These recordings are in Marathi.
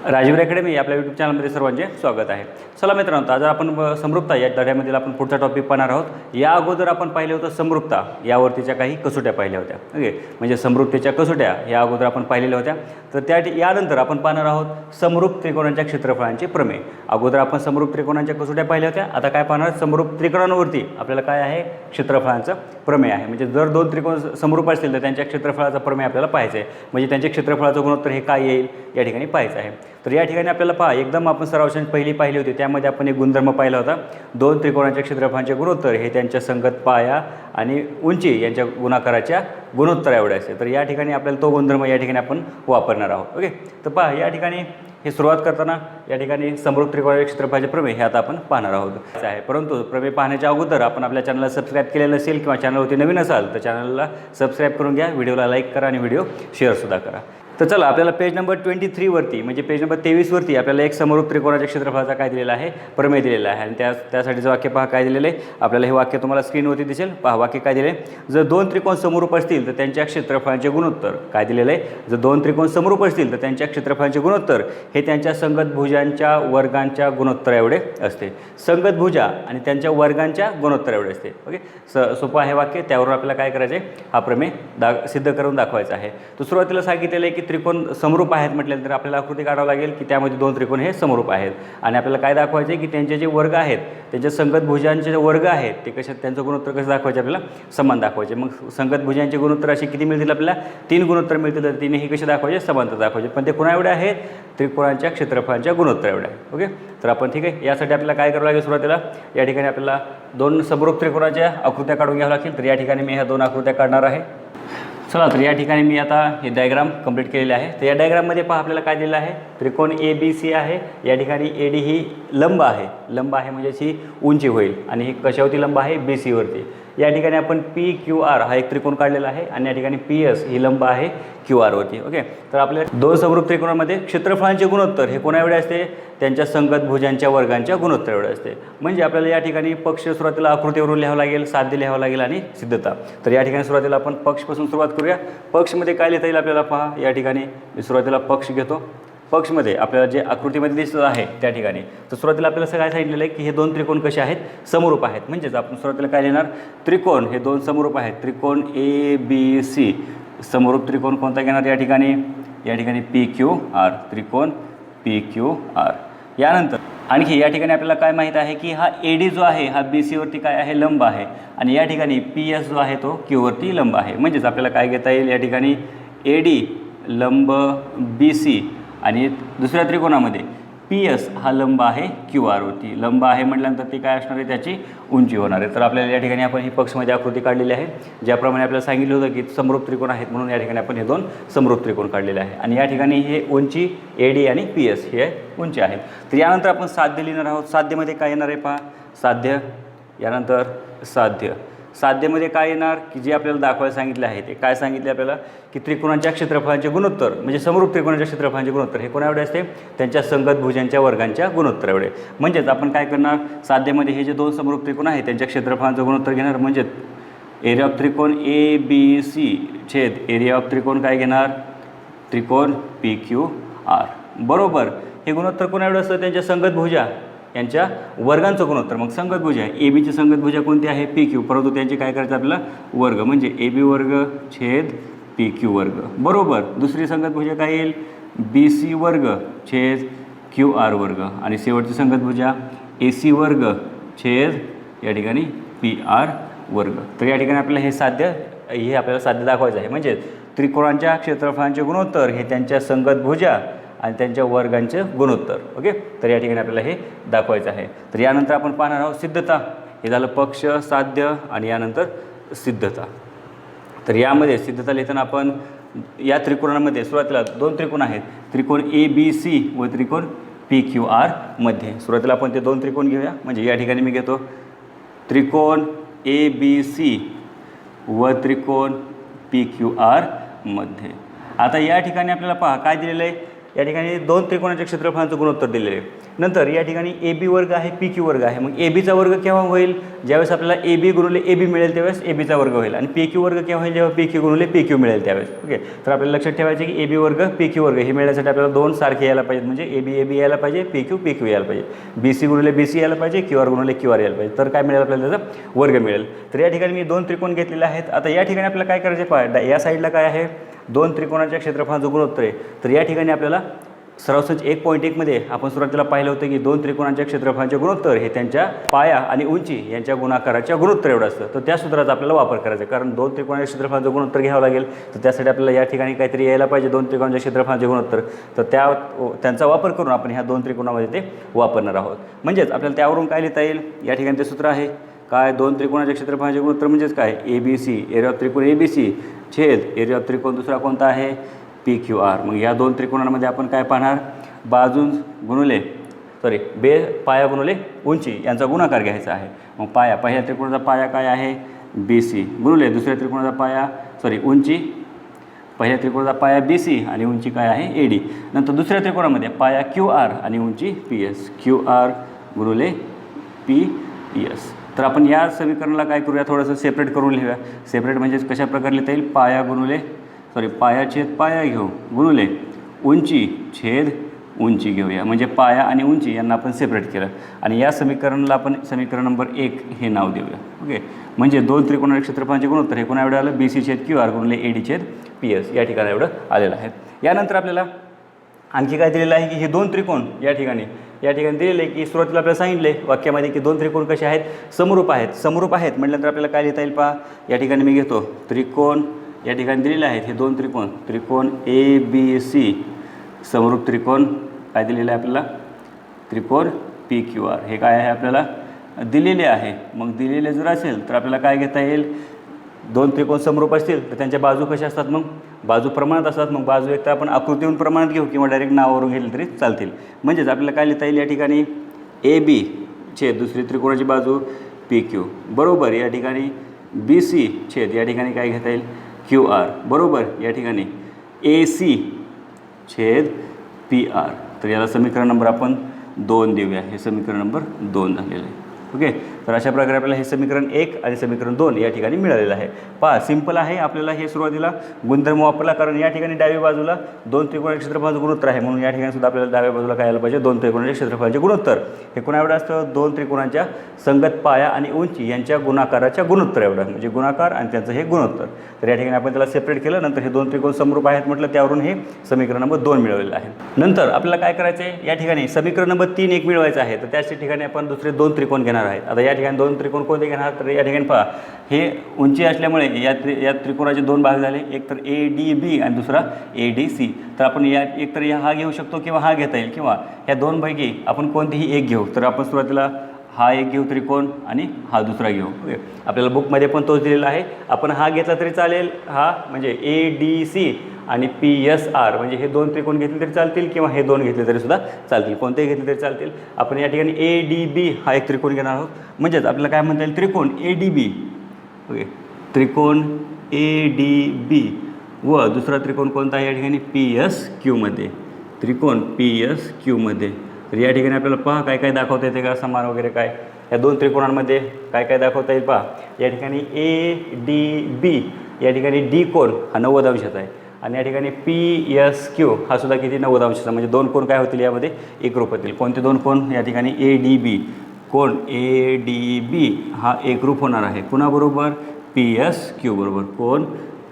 राजीव अकॅडमी आपल्या यूट्यूब चॅनलमध्ये सर्वांचे स्वागत आहे. चला मित्रांनो, आज आपण समरूपता या धड्यामधील आपण पुढचा टॉपिक पाहणार आहोत. या अगोदर आपण पाहिलं होतं समरूपता यावरतीच्या काही कसोट्या पाहिल्या होत्या. ओके, म्हणजे समरूपतेच्या कसोट्या या अगोदर आपण पाहिलेल्या होत्या. तर यानंतर आपण पाहणार आहोत समरूप त्रिकोणांच्या क्षेत्रफळांचे प्रमेय. अगोदर आपण समरूप त्रिकोणांच्या कसोट्या पाहिल्या होत्या, आता काय पाहणार, समरूप त्रिकोणांवरती आपल्याला काय आहे, क्षेत्रफळांचं प्रमेय आहे. म्हणजे जर दोन त्रिकोण समरूप असतील तर त्यांच्या क्षेत्रफळाचा प्रमेय आपल्याला पाहायचं आहे. म्हणजे त्यांच्या क्षेत्रफळाचं गुणोत्तर हे काय येईल या ठिकाणी पाहायचं आहे. तर या ठिकाणी आपल्याला पहा, एकदम आपण सरावशांश पहिली पाहिली होती, त्यामध्ये आपण एक गुणधर्म पाहिला होता, दोन त्रिकोणांच्या क्षेत्रफळांचे गुणोत्तर हे त्यांच्या संगत पाया आणि उंची यांच्या गुणाकाराच्या गुणोत्तर एवढे असते. तर या ठिकाणी आपल्याला तो गुणधर्म या ठिकाणी आपण वापरणार आहोत. ओके, तर पहा या ठिकाणी हे सुरुवात करताना या ठिकाणी समरूप त्रिकोणाच्या क्षेत्रफळाचे प्रमेय हे आता आपण पाहणार आहोत आहे. परंतु प्रमेय पाहण्याच्या अगोदर आपण आपल्या चॅनलला सबस्क्राईब केलेलं असेल किंवा चॅनलवरती नवीन असाल तर चॅनलला सबस्क्राईब करून घ्या, व्हिडिओला लाईक करा आणि व्हिडिओ शेअरसुद्धा करा. तर चला, आपल्याला पेज नंबर 23वरती म्हणजे पेज नंबर 23वरती आपल्याला एक समरूप त्रिकोणाच्या क्षेत्रफळाचा काय दिलेला आहे, प्रमेय दिलेला आहे. आणि त्यासाठीचं वाक्य पहा काय दिलेलं आहे आपल्याला. हे वाक्य तुम्हाला स्क्रीनवरती दिसेल. पहा वाक्य काय दिले, जर दोन त्रिकोण समरूप असतील तर त्यांच्या क्षेत्रफळांचे गुणोत्तर काय दिलेलं आहे, जर दोन त्रिकोण समरूप असतील तर त्यांच्या क्षेत्रफळांचे गुणोत्तर हे त्यांच्या संगत भुजांच्या वर्गांच्या गुणोत्तर एवढे असते. संगत भुजा आणि त्यांच्या वर्गांच्या गुणोत्तर एवढे असते. ओके, सोपं आहे वाक्य. त्यावरून आपल्याला काय करायचं आहे, हा प्रमेय सिद्ध करून दाखवायचा आहे. तर सुरुवातीला सांगितलेलं आहे की त्रिकोण समरूप आहेत म्हटल्यानंतर आपल्याला आकृती काढावं लागेल की त्यामध्ये दोन त्रिकोण हे समरूप आहेत आणि आपल्याला काय दाखवायचे की त्यांचे जे वर्ग आहेत, त्यांच्या संगत भुजांचे जे वर्ग आहेत ते कशा, त्यांचं गुणोत्तर कसं दाखवायचे, आपल्याला समान दाखवायचे. मग संगत भुजांचे गुणोत्तर असे किती मिळतील, आपल्याला तीन गुणोत्तर मिळतील. तर तिन्ही कसे दाखवायचे, समांतर दाखवायचे. पण ते कोणा एवढे आहेत, त्रिकोणांच्या क्षेत्रफळांच्या गुणोत्तर एवढे आहे. ओके, तर आपण ठीक आहे, यासाठी आपल्याला काय करावं लागेल, सुरुवातीला या ठिकाणी आपल्याला दोन समरूप त्रिकोणाच्या आकृत्या काढून घ्याव्या लागतील. तर या ठिकाणी मी ह्या दोन आकृत्या काढणार आहे. चला, तर या ठिकाणी मी आता हे डायग्राम कंप्लीट केलेले आहे. तर या डायग्राममध्ये पहा आपल्याला काय दिलेलं आहे, त्रिकोण ABC आहे. या ठिकाणी AD ही लंब आहे, लंब आहे म्हणजे ही उंची होईल आणि ही कशावरती लंब आहे, BC वरती. या ठिकाणी आपण PQR हा एक त्रिकोण काढलेला आहे आणि या ठिकाणी PS ही लंब आहे QR वरती. ओके, तर आपल्या दोन समरूप त्रिकोणामध्ये क्षेत्रफळांचे गुणोत्तर हे कोणा एवढे असते, त्यांच्या संगत भुजांच्या वर्गांच्या गुणोत्तर एवढे असते. म्हणजे आपल्याला या ठिकाणी पक्ष सुरुवातीला आकृतीवरून लिहावं लागेल, साध्य लिहावं लागेल आणि सिद्धता. तर या ठिकाणी सुरुवातीला आपण पक्षपासून सुरुवात करूया. पक्षमध्ये काय लिहिता येईल आपल्याला, पहा या ठिकाणी मी सुरुवातीला पक्ष घेतो. पक्षमध्ये आपल्याला जे आकृतीमध्ये दिसत आहे त्या ठिकाणी, तर सुरुवातीला आपल्याला काय सांगितलेलं आहे की हे दोन त्रिकोण कसे आहेत, समरूप आहेत. म्हणजेच आपण सुरुवातीला काय लिहिणार, त्रिकोण हे दोन समरूप आहेत. त्रिकोण ABC समरूप त्रिकोण कोणता घेणार या ठिकाणी, या ठिकाणी PQR, त्रिकोण PQR. यानंतर आणखी या ठिकाणी आपल्याला काय माहीत आहे की हा AD जो आहे हा BC वरती काय आहे, लंब आहे. आणि या ठिकाणी PS जो आहे तो Q वरती लंब आहे. म्हणजेच आपल्याला काय घेता येईल, या ठिकाणी AD लंब BC आणि दुसऱ्या त्रिकोणामध्ये PS हा लंब आहे QR वरती. लंब आहे म्हटल्यानंतर ती काय असणार आहे, त्याची उंची होणार आहे. तर आपल्याला या ठिकाणी आपण ही पक्षमध्ये आकृती काढलेली आहे. ज्याप्रमाणे आपल्याला सांगितलं होतं की समरूप त्रिकोण आहेत म्हणून या ठिकाणी आपण हे दोन समरूप त्रिकोण काढलेले आहे. आणि या ठिकाणी हे उंची AD आणि PS हे उंची आहे. तर यानंतर आपण साध्य लिहिणार आहोत. साध्यमध्ये काय येणार आहे, पहा साध्य. यानंतर साध्य, साध्यमध्ये काय येणार की जे आपल्याला दाखवायला सांगितले आहे ते काय सांगितले आपल्याला की त्रिकोणांच्या क्षेत्रफळांचे गुणोत्तर म्हणजे समरूप त्रिकोणाच्या क्षेत्रफळांचे गुणोत्तर हे कोणा एवढे असते, त्यांच्या संगत भुजांच्या वर्गांच्या गुणोत्तर एवढे. म्हणजेच आपण काय करणार, साध्यमध्ये हे जे दोन समरूप त्रिकोण आहेत त्यांच्या क्षेत्रफळांचं गुणोत्तर घेणार. म्हणजेच एरिया ऑफ त्रिकोण ABC छेद एरिया ऑफ त्रिकोण काय घेणार, त्रिकोण PQR बरोबर. हे गुणोत्तर कोणा एवढं असतं, त्यांच्या संगत भुजा यांच्या वर्गांचं गुणोत्तर. मग संगत भुजा ABची संगत भुजा कोणती आहे, PQ, परंतु त्यांचे काय करायचं आपल्याला वर्ग, म्हणजे AB वर्ग छेद PQ वर्ग बरोबर. दुसरी संगत भुजा काय येईल, BC वर्ग छेद QR वर्ग. आणि शेवटची संगत भुजा AC वर्ग छेद या ठिकाणी PR वर्ग. तर या ठिकाणी आपल्याला हे आपल्याला साध्य दाखवायचं आहे. म्हणजे त्रिकोणांच्या क्षेत्रफळांचे गुणोत्तर हे त्यांच्या संगत भुजा आणि त्यांच्या वर्गांचे गुणोत्तर. ओके, तर या ठिकाणी आपल्याला हे दाखवायचं आहे. तर यानंतर आपण पाहणार आहोत सिद्धता. हे झालं पक्ष, साध्य आणि यानंतर सिद्धता. तर यामध्ये सिद्धता लिहिताना आपण या त्रिकोणामध्ये सुरुवातीला दोन त्रिकोण आहेत, त्रिकोण ABC व त्रिकोण PQR मध्ये. सुरुवातीला आपण ते दोन त्रिकोण घेऊया. म्हणजे या ठिकाणी मी घेतो त्रिकोण ABC व त्रिकोण PQR मध्ये. आता या ठिकाणी आपल्याला पहा काय दिलेलं आहे, या ठिकाणी दोन त्रिकोणाच्या क्षेत्रफळांचं गुणोत्तर दिलेले आहे. नंतर या ठिकाणी ए बी वर्ग आहे, पी क्यू वर्ग आहे. मग ए बीचा वर्ग केव्हा होईल? ज्यावेळेस आपल्याला ए बी गुणिले ए बी मिळेल त्यावेळेस ए बीचा वर्ग होईल, आणि पी क्यू वर्ग केव्हा होईल? जेव्हा पी क्यू गुणिले पी क्यू मिळेल त्यावेळेस. ओके, तर आपल्याला लक्षात ठेवायचे की ए बी वर्ग पी क्यू वर्ग हे मिळण्यासाठी आपल्याला दोन सारखे यायला पाहिजेत. म्हणजे ए बी यायला पाहिजे, पी क्यू यायला पाहिजे, बी सी गुणिले बी सी यायला पाहिजे, क्यू आर गुणिले क्यू आर यायला पाहिजे. तर काय मिळेल आपल्याला? त्याचा वर्ग मिळेल. तर या ठिकाणी मी दोन त्रिकोण घेतलेले आहेत. आता या ठिकाणी आपल्याला काय करायचे पहा, या साईडला काय आहे? दोन त्रिकोणाच्या क्षेत्रफळाचं गुणोत्तर आहे. तर या ठिकाणी आपल्याला सरासरी 1.1 मध्ये आपण सुरुवातीला पाहिलं होतं की दोन त्रिकोणांच्या क्षेत्रफळांचे गुणोत्तर हे त्यांच्या पाया आणि उंची यांच्या गुणाकाराच्या गुणोत्तर एवढं असतं. तर त्या सूत्राचा आपल्याला वापर करायचा, कारण दोन त्रिकोणाच्या क्षेत्रफळाचं गुणोत्तर घ्यावं लागेल. तर त्यासाठी आपल्याला या ठिकाणी काहीतरी यायला पाहिजे दोन त्रिकोणाच्या क्षेत्रफळांचे गुणोत्तर. तर त्यांचा वापर करून आपण ह्या दोन त्रिकोणामध्ये ते वापरणार आहोत. म्हणजेच आपल्याला त्यावरून काय लिहिता येईल? या ठिकाणी ते सूत्र आहे काय? दोन त्रिकोणाच्या क्षेत्रफळांचे गुणोत्तर म्हणजेच काय? A B C, area of त्रिकोण ए बी सी छेद एरिया ऑफ त्रिकोण दुसरा कोणता आहे? P Q R. मग या दोन त्रिकोणांमध्ये आपण काय पाहणार? बाजू गुणुले पाया गुणुले उंची यांचा गुणाकार घ्यायचा आहे. मग पाया, पहिल्या त्रिकोणाचा पाया काय आहे? बी सी गुणुले दुसऱ्या त्रिकोणाचा पाया उंची, पहिल्या त्रिकोणाचा पाया बी सी आणि उंची काय आहे? A D. नंतर दुसऱ्या त्रिकोणामध्ये पाया क्यू आर आणि उंची पी एस, क्यू आर गुणुले पी एस. तर आपण या समीकरणाला काय करूया? थोडंसं सेपरेट करून लिहूया. सेपरेट म्हणजे कशा प्रकारे लिहिता येईल? पाया गुणुले पाया छेद पाया घेऊ गुणुले उंची छेद उंची घेऊया. म्हणजे पाया आणि उंची यांना आपण सेपरेट केलं आणि या समीकरणाला आपण समीकरण नंबर 1 हे नाव देऊया. ओके, म्हणजे दोन त्रिकोणाच्या क्षेत्रफळांचे गुणोत्तर हे कोणा एवढं आलं? बी सी छेद क्यू आर गुणिले ए डी छेद पी एस या ठिकाणी एवढं आलेलं आहे. यानंतर आपल्याला आणखी काय दिलेलं आहे की हे दोन त्रिकोण या ठिकाणी दिलेलं आहे की सुरुवातीला आपल्याला सांगितले वाक्यामध्ये की दोन त्रिकोण कसे आहेत? समरूप आहेत. समरूप आहेत म्हटल्यानंतर आपल्याला काय लिहिता येईल पहा. या ठिकाणी मी घेतो त्रिकोण या ठिकाणी दिलेले आहेत हे दोन त्रिकोण ए बी सी समरूप त्रिकोण काय दिलेलं आहे आपल्याला? त्रिकोण पी क्यू आर हे काय आहे आपल्याला दिलेले आहे. मग दिलेले जर असेल तर आपल्याला काय घेता येईल? दोन त्रिकोण समरूप असतील तर त्यांच्या बाजू कशा असतात? मग बाजू प्रमाणात असतात. मग बाजू एक तर आपण आकृतीवरून प्रमाणात घेऊ किंवा डायरेक्ट नावावरून घेतली तरी चालतील. म्हणजेच आपल्याला काय लिहिता येईल? या ठिकाणी ए बी छेद दुसरी त्रिकोणाची बाजू पी क्यू बरोबर या ठिकाणी बी सी छेद या ठिकाणी काय घेता येईल? क्यू आर बरोबर या ठिकाणी ए सी छेद पी आर. तर याला समीकरण नंबर आपण 2 देऊया. हे समीकरण नंबर 2 झालेलं आहे. ओके, तर अशा प्रकारे आपल्याला हे समीकरण 1 आणि समीकरण 2 या ठिकाणी मिळालेलं आहे. पहा, सिंपल आहे. आपल्याला हे सुरुवातीला गुणधर्म वापरला, कारण या ठिकाणी डाव्या बाजूला दोन त्रिकोणाच्या क्षेत्रफळाचं गुणोत्तर आहे, म्हणून या ठिकाणी सुद्धा आपल्याला डाव्या बाजूला काय आलं पाहिजे? दोन त्रिकोणाच्या क्षेत्रफळाचे गुणोत्तर हे कोणा एवढं असतं? दोन त्रिकोणाच्या संगत पाया आणि उंची यांच्या गुणाकाराच्या गुणोत्तर एवढं, म्हणजे गुणाकार आणि त्यांचं हे गुणोत्तर. तर या ठिकाणी आपण त्याला सेपरेट केलं. नंतर हे दोन त्रिकोण समरूप आहेत म्हटलं, त्यावरून हे समीकरण नंबर 2 मिळवलेलं आहे. नंतर आपल्याला काय करायचं आहे? या ठिकाणी समीकरण नंबर 3 एक मिळवायचं आहे. तर त्याच ठिकाणी आपण दुसरे दोन त्रिकोण घेणार आहेत. आता या ठिकाणी दोन त्रिकोण कोणते घेणार? तर या ठिकाणी पहा, हे उंची असल्यामुळे या त्रिकोणाचे दोन भाग झाले, एक तर ए डी बी आणि दुसरा ए डी सी. तर आपण एक तर हा घेऊ शकतो किंवा हा घेता येईल, किंवा ह्या दोनपैकी आपण कोणतेही एक घेऊ. तर आपण सुरुवातीला हा एक घेऊ त्रिकोण आणि हा दुसरा घेऊ. ओके, आपल्याला बुकमध्ये पण तोच दिलेला आहे. आपण हा घेतला तरी चालेल, हा म्हणजे ए डी सी आणि पी एस आर, म्हणजे हे दोन त्रिकोण घेतले तरी चालतील किंवा हे दोन घेतले तरी सुद्धा चालतील, कोणतेही घेतले तरी चालतील. आपण या ठिकाणी ए डी बी हा एक त्रिकोण घेणार आहोत. म्हणजेच आपल्याला काय म्हणता येईल? त्रिकोण ए डी बी. ओके, त्रिकोण ए डी बी व दुसरा त्रिकोण कोणता आहे? या ठिकाणी पी एस क्यूमध्ये, त्रिकोण पी एस क्यूमध्ये. तर या ठिकाणी आपल्याला पहा काय काय दाखवता येते का? समान वगैरे काय या दोन त्रिकोणांमध्ये काय काय दाखवता येईल पहा. या ठिकाणी ए डी बी या ठिकाणी डी कोण हा 90 अंशाचा आहे, आणि या ठिकाणी पी एस क्यू हा सुद्धा किती 90 अंशाचा. म्हणजे दोन कोण काय होतील यामध्ये? एकरूप होतील. कोणते दोन कोण? या ठिकाणी ए डी बी, कोण ए डी बी हा एकरूप होणार आहे कुणाबरोबर? पी एस क्यू बरोबर. कोण?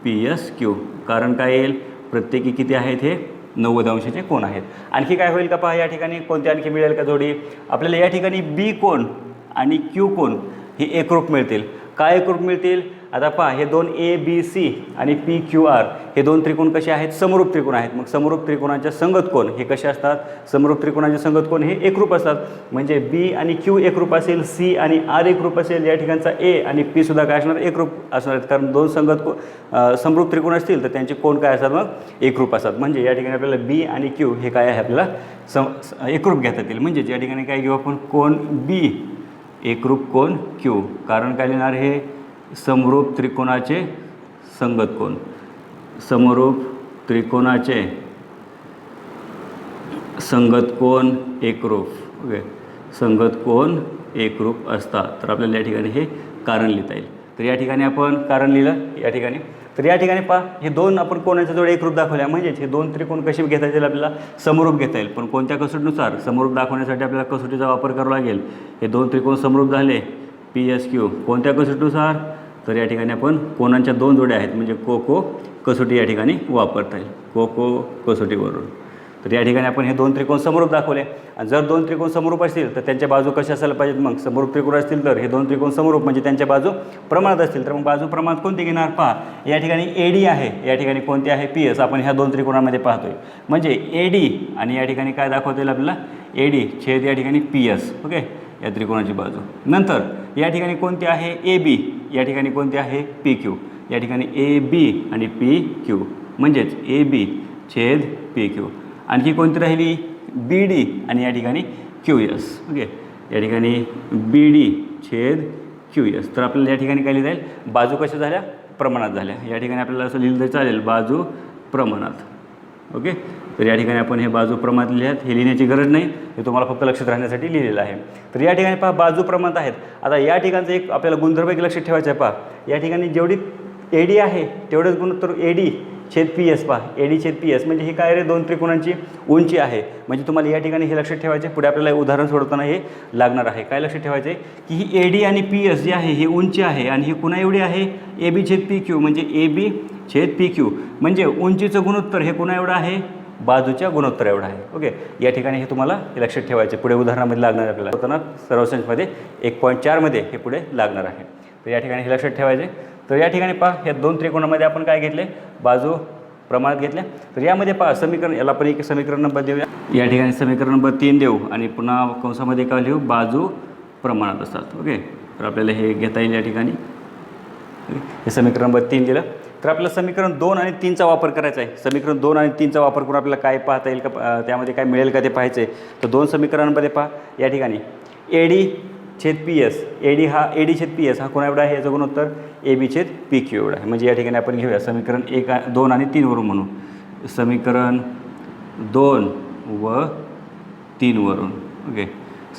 P S Q. कारण काय येईल? प्रत्येकी किती आहेत? हे 90 अंशाचे कोण आहेत. आणखी काय होईल का पहा, या ठिकाणी कोणते आणखी मिळेल का जोडी? आपल्याला या ठिकाणी बी कोण आणि क्यू कोण हे एकरूप मिळतील. काय एकरूप मिळतील? आता पहा, हे दोन ए बी सी आणि पी क्यू आर हे दोन त्रिकोण कसे आहेत? समरूप त्रिकोण आहेत. मग समरूप त्रिकोणाच्या संगत कोण हे कसे असतात? समरूप त्रिकोणाचे संगत कोण हे एकरूप असतात. म्हणजे बी आणि क्यू एकरूप असेल, सी आणि आर एकरूप असेल, या ठिकाणचा ए आणि पी सुद्धा काय असणार? एकरूप असणार आहेत. कारण दोन संगत समरूप त्रिकोण असतील तर त्यांचे कोण काय असतात? मग एकरूप असतात. म्हणजे या ठिकाणी आपल्याला बी आणि क्यू हे काय आहे? आपल्याला एकरूप घेता येतील. म्हणजेच या ठिकाणी काय घेऊ आपण? कोण बी एकरूप कोण क्यू. कारण काय लिहिणार? हे समरूप त्रिकोणाचे संगत कोण, समरूप त्रिकोणाचे संगत कोन एकरूप. ओके, संगत कोन एकरूप असतात. तर आपल्याला या ठिकाणी हे कारण लिहिता येईल. तर या ठिकाणी आपण कारण लिहिलं या ठिकाणी. तर या ठिकाणी पहा, हे दोन आपण कोणाच्या जोड एकरूप दाखवल्या, म्हणजेच हे दोन त्रिकोण कसे घेता येतील आपल्याला समरूप घेता येईल. पण कोणत्या कसोटीनुसार? समरूप दाखवण्यासाठी आपल्याला कसोटीचा वापर करावा लागेल. हे दोन त्रिकोण समरूप झाले PSQ. कोणत्या कसोटीनुसार? तर या ठिकाणी आपण कोणाच्या दोन जोड्या आहेत म्हणजे को कसोटी या ठिकाणी वापरता येईल. को कसोटीवरून. तर या ठिकाणी आपण हे दोन त्रिकोण समरूप दाखवले. आणि जर दोन त्रिकोण समरूप असतील तर त्यांच्या बाजू कशा असायला पाहिजेत? मग समरूप त्रिकोण असतील तर हे दोन त्रिकोण समरूप म्हणजे त्यांच्या बाजू प्रमाणात असतील. तर मग बाजू प्रमाणात कोणती घेणार? पहा, या ठिकाणी AD आहे, या ठिकाणी कोणती आहे? PS. आपण ह्या दोन त्रिकोणामध्ये पाहतोय म्हणजे AD आणि या ठिकाणी काय दाखवता येईल आपल्याला? AD छेद या ठिकाणी PS. ओके, या त्रिकोणाची बाजू. नंतर या ठिकाणी कोणती आहे? AB. या ठिकाणी कोणती आहे? PQ. या ठिकाणी AB आणि PQ म्हणजेच AB छेद PQ. आणखी कोणती राहिली? BD आणि या ठिकाणी QS. ओके, या ठिकाणी BD छेद QS. तर आपल्याला या ठिकाणी काय लिहिता येईल? बाजू कशा झाल्या? प्रमाणात झाल्या. या ठिकाणी आपल्याला असं लिहिलं तरी चालेल, बाजू प्रमाणात. ओके, तर या ठिकाणी आपण हे बाजू प्रमाणात लिहिल्यात. हे लिहिण्याची गरज नाही, हे तुम्हाला फक्त लक्षात राहण्यासाठी लिहिलेलं आहे. तर या ठिकाणी पहा, बाजू प्रमाणात आहेत. आता या ठिकाणचं एक आपल्याला गुणधर्म एक लक्षात ठेवायचं आहे. पहा, या ठिकाणी जेवढी AD आहे तेवढंच गुणोत्तर AD छेद PS. पहा, AD छेद PS म्हणजे ही काय रे? दोन त्रिकोणांची उंची आहे. म्हणजे तुम्हाला या ठिकाणी हे लक्षात ठेवायचे. पुढे आपल्याला उदाहरण सोडवताना हे लागणार आहे. काय लक्षात ठेवायचे? की ही AD आणि PS जी आहे ही उंची आहे आणि ही कुणा एवढी आहे? AB छेद PQ. म्हणजे AB छेद PQ म्हणजे उंचीचं गुणोत्तर हे कुणा एवढं आहे? बाजूच्या गुणोत्तर एवढं आहे. ओके, या ठिकाणी हे तुम्हाला हे लक्षात ठेवायचे. पुढे उदाहरणामध्ये लागणार आहे आपल्याला होताना सर्वसांमध्ये 1.4 मध्ये हे पुढे लागणार आहे. तर या ठिकाणी हे लक्षात ठेवायचे. तर या ठिकाणी पहा, या दोन त्रिकोणामध्ये आपण काय घेतले? बाजू प्रमाणात घेतल्या. तर यामध्ये पहा समीकरण, याला आपण एक समीकरण नंबर देऊया. या ठिकाणी समीकरण नंबर 3 देऊ आणि पुन्हा कंसामध्ये काय लिहू? बाजू प्रमाणात असतात. ओके, तर आपल्याला हे घेता येईल या ठिकाणी. हे समीकरण नंबर 3 दिलं. तर आपल्याला समीकरण 2 आणि 3चा वापर करायचा आहे. समीकरण 2 आणि 3चा वापर करून आपल्याला काय पाहता येईल का, त्यामध्ये काय मिळेल का ते पाहायचं आहे. तर दोन समीकरणांमध्ये पहा, या ठिकाणी AD छेद PS. AD छेद PS हा कोणा एवढा आहे? याचं गुणोत्तर AB छेद PQ एवढा आहे. म्हणजे या ठिकाणी आपण घेऊया समीकरण 1, 2 आणि 3 वरून म्हणू. समीकरण 2 व 3 वरून. ओके,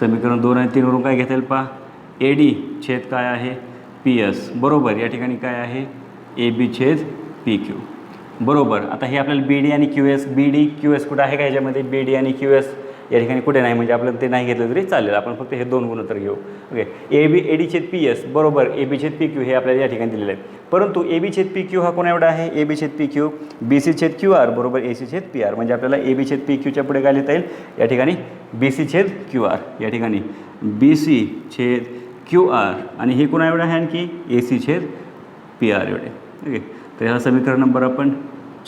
समीकरण 2 आणि 3 वरून काय घेता येईल? पहा, AD छेद काय आहे? PS बरोबर या ठिकाणी काय आहे? AB छेद PQ बरोबर. आता हे आपल्याला BD आणि QS, BD QS कुठं आहे का ह्याच्यामध्ये? BD आणि QS या ठिकाणी कुठे नाही, म्हणजे आपल्याला ते नाही घेतलं तरी चालेल. आपण फक्त हे दोन गुणोत्तर घेऊ. ओके, AD छेद PS बरोबर AB छेद PQ हे आपल्याला या ठिकाणी दिलेलं आहे. परंतु AB छेद PQ हा कोणा एवढा आहे? AB छेद PQ. BC छेद QR बरोबर AC छेद PR. म्हणजे आपल्याला AB छेद PQच्या पुढे काय लिहिता येईल? या ठिकाणी BC छेद QR. या ठिकाणी BC छेद QR आणि हे कोणा एवढं आहे? आणखी AC छेद PR एवढे. ओके, तर ह्याला समीकरण नंबर आपण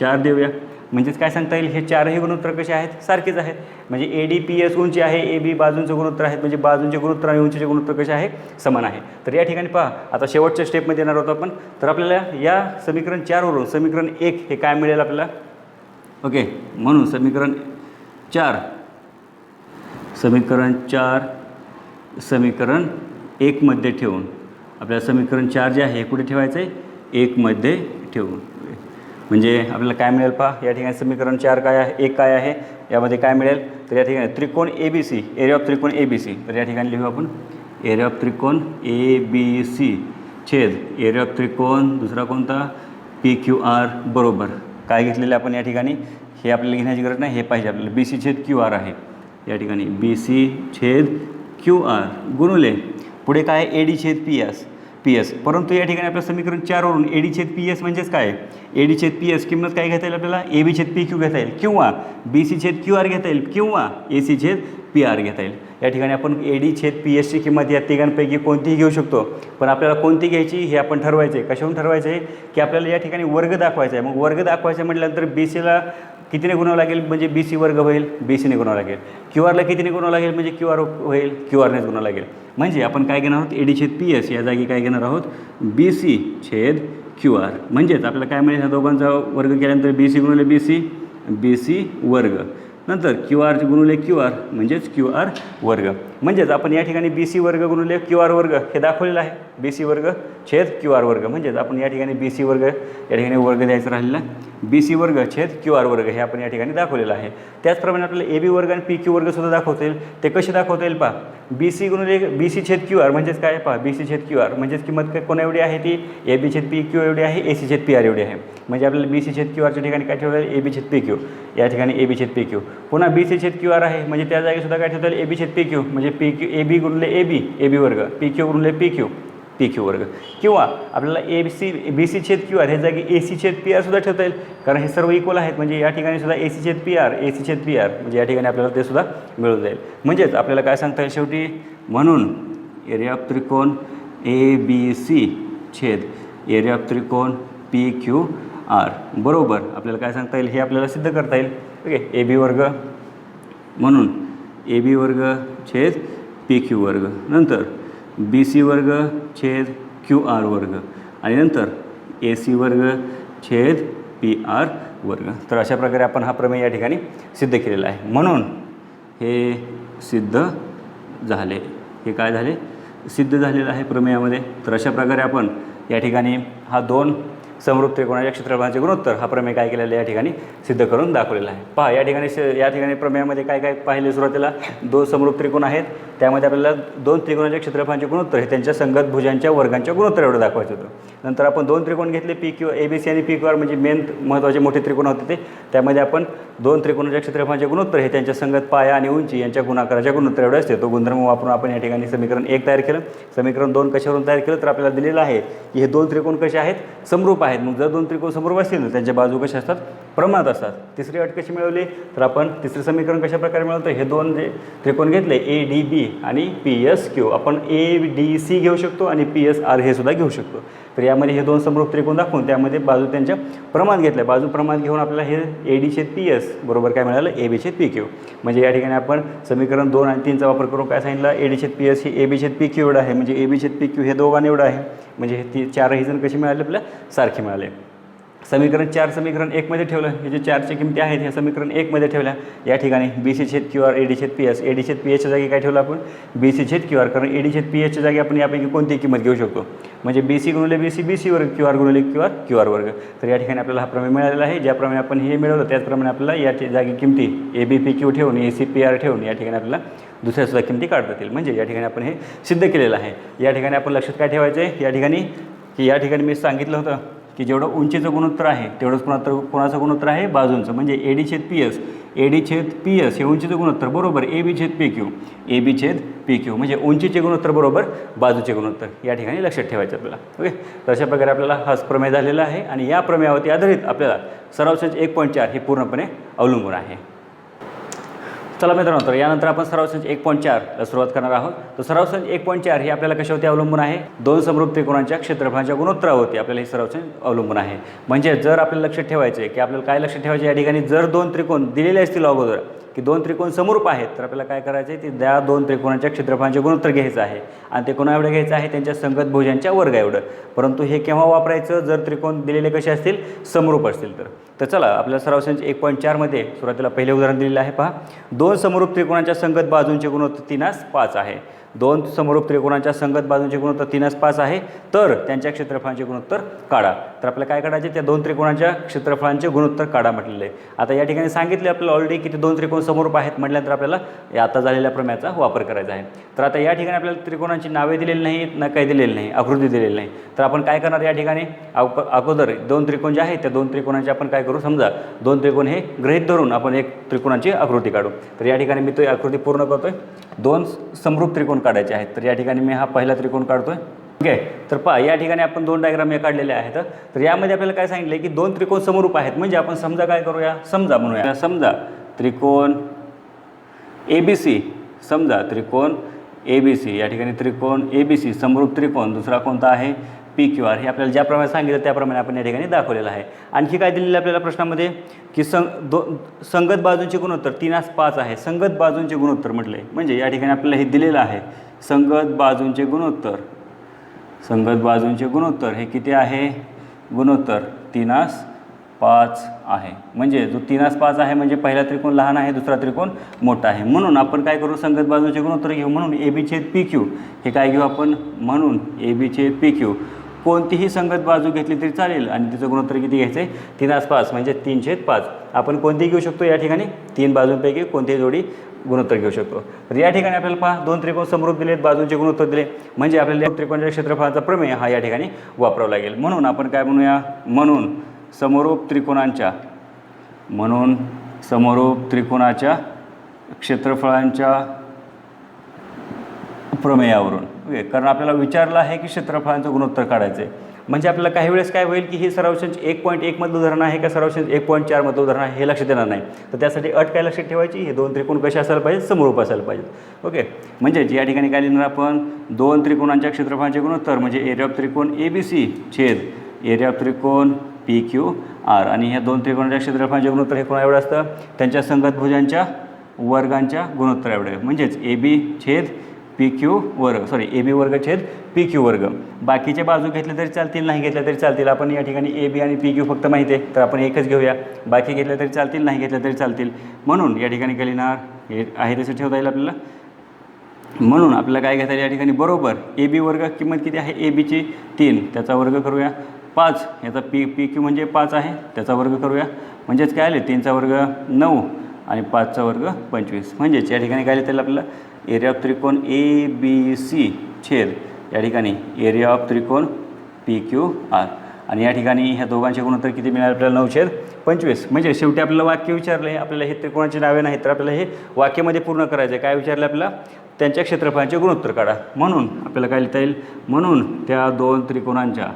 4 देऊया. म्हणजेच काय सांगता येईल? हे चारही गुणोत्तर कसे आहेत? सारखेच आहेत. म्हणजे AD PS उंची आहे, AB बाजूंचे गुणोत्तर आहेत. म्हणजे बाजूंचे गुणोत्तर आणि उंचीचे गुणोत्तर कसे आहे? समान आहे. तर या ठिकाणी पहा, आता शेवटच्या स्टेपमध्ये येणार होतो आपण. तर आपल्याला या समीकरण 4 वरून समीकरण 1 हे काय मिळेल आपल्याला? ओके, म्हणून समीकरण 4 समीकरण 1 मध्ये ठेवून आपल्याला समीकरण 4 जे आहे हे कुठे ठेवायचं आहे? 1 मध्ये ठेवून. म्हणजे आपल्याला काय मिळेल? पहा, या ठिकाणी समीकरण 4 काय आहे? 1 काय आहे? यामध्ये काय मिळेल? तर या ठिकाणी त्रिकोण ABC, एरिया ऑफ त्रिकोण ABC. तर या ठिकाणी लिहू आपण एरिया ऑफ त्रिकोण ABC छेद एरिया ऑफ त्रिकोण दुसरा कोणता? PQR बरोबर. काय घेतलेलं आपण या ठिकाणी? हे आपल्याला घेण्याची गरज नाही, हे पाहिजे आपल्याला. BC छेद QR आहे या ठिकाणी. BC छेद QR गुणुले पुढे काय? AD छेद PS. परंतु या ठिकाणी आपल्या समीकरण 4 वरून AD छेद PS म्हणजेच काय? AD छेद PS किंमत काय घेता येईल आपल्याला? AB छेद PQ घेता येईल किंवा BC छेद QR घेता येईल किंवा AC छेद PR घेता येईल. या ठिकाणी आपण AD छेद PSची किंमत या तिघांपैकी कोणतीही घेऊ शकतो. पण आपल्याला कोणती घ्यायची हे आपण ठरवायचं आहे. कशावरून ठरवायचं आहे? की आपल्याला या ठिकाणी वर्ग दाखवायचा आहे. मग वर्ग दाखवायचं म्हटल्यानंतर BCला कितीने गुणावं लागेल? म्हणजे BC वर्ग होईल, BCने गुणावं लागेल. QRला कितीने गुणावं लागेल? म्हणजे QR होईल, QRनेच गुणावं लागेल. म्हणजे आपण काय घेणार आहोत? AD छेद PS या जागी काय घेणार आहोत? BC छेद QR. म्हणजेच आपल्याला काय मिळेल? ह्या दोघांचा वर्ग केल्यानंतर BC गुणिले BC वर्ग. नंतर QR गुणिले QR म्हणजेच QR वर्ग. म्हणजेच आपण या ठिकाणी बी सी वर्ग गुणिले क्यू आर वर्ग हे दाखवलेलं आहे. बी सी वर्ग छेद क्यू आर वर्ग म्हणजेच आपण या ठिकाणी बी सी वर्ग या ठिकाणी वर्ग द्यायचं राहिलेला आहे. बी सी वर्ग छेद क्यू आर वर्ग हे आपण या ठिकाणी दाखवलेलं आहे. त्याचप्रमाणे आपल्याला ए बी वर्ग आणि पी क्यू वर्गसुद्धा दाखवता येईल. ते कसे दाखवता येईल पहा. बी सी गुणिले बी सी छेद क्यू आर म्हणजेच काय पहा. बी सी छेद क्यू आर म्हणजेच किंमत काय कोणा एवढी आहे ती ए बी छेद पी क्यू एवढी आहे, ए सी छेद पी आर एवढी आहे. म्हणजे आपल्याला बी सी छेद क्यू आरच्या ठिकाणी काय ठेवलं आहे ए बी छेद पी क्यू, या ठिकाणी ए बी छेद पी क्यू. पुन्हा बी सी छेद क्यू आर आहे म्हणजे त्या जागेसुद्धा काय ठेवता येईल ए बी छेद पी क्यू म्हणजे पी क्यू ए बी गुणिले ए बी वर्ग, पी क्यू गुणिले पी क्यू वर्ग. किंवा आपल्याला बी सी छेद क्यू आर हे जागी ए सी छेद पी आर सुद्धा ठेवता येईल कारण हे सर्व इक्वल आहेत. म्हणजे या ठिकाणी सुद्धा ए सी छेद पी आर म्हणजे या ठिकाणी आपल्याला ते सुद्धा मिळून जाईल. म्हणजेच आपल्याला काय सांगता येईल शेवटी, म्हणून एरिया ऑफ त्रिकोण ए बी सी छेद एरिया ऑफ त्रिकोण पी क्यू आर बरोबर आपल्याला काय सांगता येईल हे आपल्याला सिद्ध करता येईल. ओके, ए बी वर्ग म्हणून ए बी वर्ग छेद पी क्यू वर्ग, नंतर बी सी वर्ग छेद क्यू आर वर्ग आणि नंतर ए सी वर्ग छेद पी आर वर्ग. तर अशा प्रकारे आपण हा प्रमेय या ठिकाणी सिद्ध केलेला आहे. म्हणून हे सिद्ध झाले, हे काय झाले सिद्ध झालेलं आहे प्रमेयामध्ये. तर अशा प्रकारे आपण या ठिकाणी हा दोन समरूप त्रिकोणाच्या क्षेत्रफळाचे गुणोत्तर हा प्रमेय काय केलेला या ठिकाणी सिद्ध करून दाखवलेला आहे. पहा या ठिकाणी प्रमेयामध्ये काय काय पाहिले. सुरुवातीला दोन समरूप त्रिकोण आहेत, त्यामध्ये आपल्याला दोन त्रिकोणाच्या क्षेत्रफळाचे गुणोत्तर हे त्यांच्या संगत भुजांच्या वर्गांच्या गुणोत्तर एवढं दाखवायचं होतं. नंतर आपण दोन त्रिकोण घेतले P Q A B C आणि पी क्यू आर म्हणजे मेन महत्त्वाचे मोठे त्रिकोण होते ते. त्यामध्ये आपण दोन त्रिकोणाच्या क्षेत्रफळाचे गुणोत्तर हे त्यांच्या संगत पाया आणि उंची यांच्या गुणाकाराच्या गुणोत्तर एवढे असते. तो गुणधर्म वापरून आपण या ठिकाणी समीकरण 1 तयार केलं. समीकरण 2 कशावरून तयार केलं तर आपल्याला दिलेलं आहे की हे दोन त्रिकोण कसे आहेत समरूप आहेत. मग जर दोन त्रिकोण समरूप असतील तर त्यांच्या बाजू कशा असतात प्रमाणात असतात. तिसरी अट कशी मिळवली तर आपण तिसरे समीकरण कशा प्रकारे मिळवतो, हे दोन जे त्रिकोण घेतले ए डी बी आणि पी एस क्यू आपण ए डी सी घेऊ शकतो आणि पी एस आर हे सुद्धा घेऊ शकतो. तर यामध्ये हे दोन समरूप त्रिकोण दाखवून त्यामध्ये बाजू त्यांच्या प्रमाण घेतल्या. बाजू प्रमाण घेऊन आपल्याला हे ए डी छेद पी एस बरोबर काय मिळालं ए बी छेद पी क्यू. म्हणजे या ठिकाणी आपण समीकरण 2 आणि 3चा वापर करून काय सांगितलं ए डी छेद पी एस ही ए बी छेद पी क्यू एवढं आहे. म्हणजे ए बी छेद पी क्यू हे दोघांनी एवढं आहे. म्हणजे हे चारही जण कसे मिळाले आपल्याला सारखे मिळाले. समीकरण 4 समीकरण 1 मध्ये ठेवलं. हे जे 4ची किमती आहेत ह्या समीकरण 1 मध्ये ठेवल्या. या ठिकाणी बी सी छेद क्यू आर ए डी छेद पी एस, ए डी छेद पी एसच्या जागी काय ठेवलं आपण बी सी छेद क्यू आर, कारण ए डी छेद पी एसच्या जागी आपण यापैकी कोणतीही किंमत घेऊ शकतो. म्हणजे बी सी गुणिले बी सी वर्ग, क्यू आर गुणिले क्यू आर वर्ग. तर या ठिकाणी आपल्याला हा प्रमेय मिळालेला आहे. ज्याप्रमाणे आपण हे मिळवलं त्याचप्रमाणे आपल्याला या जागी किमती ए बी पी क्यू ठेवून ए सी पी आर ठेवून या ठिकाणी आपल्याला दुसऱ्या सुद्धा किमती काढता येतील. म्हणजे या ठिकाणी आपण हे सिद्ध केलेलं आहे. या ठिकाणी आपण लक्षात काय ठेवायचं आहे या ठिकाणी की या ठिकाणी मी सांगितलं होतं की जेवढं उंचीचं गुणोत्तर आहे तेवढंच कोणाचं गुणोत्तर आहे बाजूंचं. म्हणजे ए डी छेद पी एस हे उंचीचं गुणोत्तर बरोबर ए बी छेद पी क्यू म्हणजे उंचीचे गुणोत्तर बरोबर बाजूचे गुणोत्तर या ठिकाणी लक्षात ठेवायचं आपल्याला. ओके, तर अशा प्रकारे आपल्याला हा प्रमेय झालेला आहे आणि या प्रमेयावरती आधारित आपल्याला सराव संच 1.4 हे पूर्णपणे अवलंबून आहे. चला मित्रांनो, तर यानंतर आपण सराव संच 1.4ला सुरुवात करणार आहोत. तर सराव संच 1.4 हे आपल्याला कशावरती अवलंबून आहे दोन समरूप त्रिकोणांच्या क्षेत्रफळाच्या गुणोत्तरावरती आपल्याला हे सराव संच अवलंबून आहे. म्हणजे जर आपल्याला लक्षात ठेवायचं आहे की आपल्याला काय लक्षात ठेवायचे या ठिकाणी जर दोन त्रिकोण दिलेले असतील अगोदर की दोन त्रिकोण समरूप आहेत तर आपल्याला काय करायचं आहे ते त्या दोन त्रिकोणाच्या क्षेत्रफळांचे गुणोत्तर घ्यायचं आहे आणि ते कोणा एवढं घ्यायचं आहे त्यांच्या संगत भुजांच्या वर्ग एवढं. परंतु हे केव्हा वापरायचं जर त्रिकोण दिलेले कसे असतील समरूप असतील तर. तर चला आपल्याला सराव संच 1.4 मध्ये सुरुवातीला पहिले उदाहरण दिलेलं आहे. पहा, दोन समरूप त्रिकोणाच्या संगत बाजूंचे गुणोत्तर 3:5 आहे. दोन समरूप त्रिकोणाच्या संगत बाजूंचे गुणोत्तर 3:5 आहे. तर त्यांच्या क्षेत्रफळांचे गुणोत्तर काढा. तर आपल्याला काय काढायचे त्या दोन त्रिकोणाच्या क्षेत्रफळांचे गुणोत्तर काढा म्हटलेलं आहे. आता या ठिकाणी सांगितले आपल्याला ऑलरेडी की ते दोन त्रिकोण समरूप आहेत म्हटल्यानंतर आपल्याला आता झालेल्या प्रमेयाचा वापर करायचा आहे. तर आता या ठिकाणी आपल्याला त्रिकोणांची नावे दिलेली नाहीत ना काही दिलेली नाही, आकृती दिलेली नाही. तर आपण काय करणार या ठिकाणी अगोदर दोन त्रिकोण जे आहेत त्या दोन त्रिकोणांचे आपण काय करू समजा दोन त्रिकोण हे गृहीत धरून आपण एक त्रिकोणाची आकृती काढू. तर या ठिकाणी मी तो आकृती पूर्ण करतोय. दोन समरूप त्रिकोण काढायचे आहेत. तर या ठिकाणी मी हा पहिला त्रिकोण काढतोय. ठीक आहे, तर पहा या ठिकाणी आपण दोन डायग्राम या काढलेल्या आहेत. तर यामध्ये आपल्याला काय सांगितलं की दोन त्रिकोण समरूप आहेत. म्हणजे आपण समजा काय करूया समजा म्हणूया समजा त्रिकोण ए बी सी, समजा त्रिकोण ए बी सी या ठिकाणी त्रिकोण ए बी सी समरूप त्रिकोण दुसरा कोणता आहे पी क्यू आर. हे आपल्याला ज्याप्रमाणे सांगितलं त्याप्रमाणे आपण या ठिकाणी दाखवलेलं आहे. आणखी काय दिलेलं आपल्याला प्रश्नामध्ये की संगत बाजूंचे गुणोत्तर 3:5 आहे. संगत बाजूंचे गुणोत्तर म्हटले म्हणजे या ठिकाणी आपल्याला हे दिलेलं आहे संगत बाजूंचे गुणोत्तर हे किती आहे गुणोत्तर 3:5 5 आहे. म्हणजे जो 3:5 आहे म्हणजे पहिला त्रिकोण लहान आहे, दुसरा त्रिकोण मोठा आहे. म्हणून आपण काय करू, संगत बाजूचे गुणोत्तर घेऊ. म्हणून AB/PQ हे काय घेऊ आपण, म्हणून AB/PQ कोणतीही संगत बाजू घेतली तरी चालेल आणि तिचं गुणोत्तर किती घ्यायचं आहे, 3:5 म्हणजे 3/5. आपण कोणतीही घेऊ शकतो या ठिकाणी, 3 बाजूंपैकी कोणतीही जोडी गुणोत्तर घेऊ शकतो. तर या ठिकाणी आपल्याला पहा 2 त्रिकोण समरूप दिलेत, बाजूंचे गुणोत्तर दिले, म्हणजे आपल्याला त्रिकोणाच्या क्षेत्रफळाचा प्रमेय हा या ठिकाणी वापरावा लागेल. म्हणून आपण काय म्हणूया, म्हणून समरूप त्रिकोणाच्या क्षेत्रफळांच्या प्रमेयावरून, कारण आपल्याला विचारलं आहे की क्षेत्रफळांचं गुणोत्तर काढायचं आहे. म्हणजे आपल्याला काही वेळेस काय होईल की हे सरासरी 1.1 मधलं उदाहरण आहे का सरासरी 1.4 मधलं उदाहरण आहे हे लक्षात येणार नाही. तर त्यासाठी अट काय लक्षात ठेवायची, हे 2 त्रिकोण कसे असायला पाहिजे, समरूप असायला पाहिजे. ओके, म्हणजे या ठिकाणी काय लिहिणार आपण, 2 त्रिकोणांच्या क्षेत्रफळांचे गुणोत्तर म्हणजे एरिया ऑफ त्रिकोण ABC छेद एरिया ऑफ त्रिकोण PQR. आणि ह्या 2 त्रिकोणाच्या क्षेत्रफळांचे गुणोत्तर हे कोणा एवढं असतं, त्यांच्या संगत भुजांच्या वर्गांच्या गुणोत्तर एवढे, म्हणजेच AB छेद PQ वर्ग, AB वर्ग छेद PQ वर्ग. बाकीचे बाजू घेतले तरी चालतील, नाही घेतल्या तरी चालतील. आपण या ठिकाणी AB आणि PQ फक्त माहिती आहे तर आपण एकच घेऊया. बाकी घेतले तरी चालतील, नाही घेतल्या तरी चालतील. म्हणून या ठिकाणी काय लिहिणार, हे आहे तसं ठेवता येईल आपल्याला. म्हणून आपल्याला काय घेता येईल या ठिकाणी, बरोबर AB वर्ग किंमत किती आहे, ABची 3 त्याचा वर्ग करूया, 5 याचा PQ म्हणजे 5 आहे त्याचा वर्ग करूया, म्हणजेच काय आले 3चा वर्ग 9 आणि 5चा वर्ग 25. म्हणजेच या ठिकाणी काय लिहिता येईल आपल्याला, एरिया ऑफ त्रिकोण ABC छेद या ठिकाणी एरिया ऑफ त्रिकोण PQR. आणि या ठिकाणी ह्या दोघांचे गुणोत्तर किती मिळाले आपल्याला, 9/25. म्हणजे शेवटी आपल्याला वाक्य विचारले, आपल्याला हे त्रिकोणाची नावे नाहीत तर आपल्याला हे वाक्यामध्ये पूर्ण करायचं आहे. काय विचारलं आपल्याला, त्यांच्या क्षेत्रफळांचे गुणोत्तर काढा. म्हणून आपल्याला काय लिहिता येईल, म्हणून त्या दोन त्रिकोणांच्या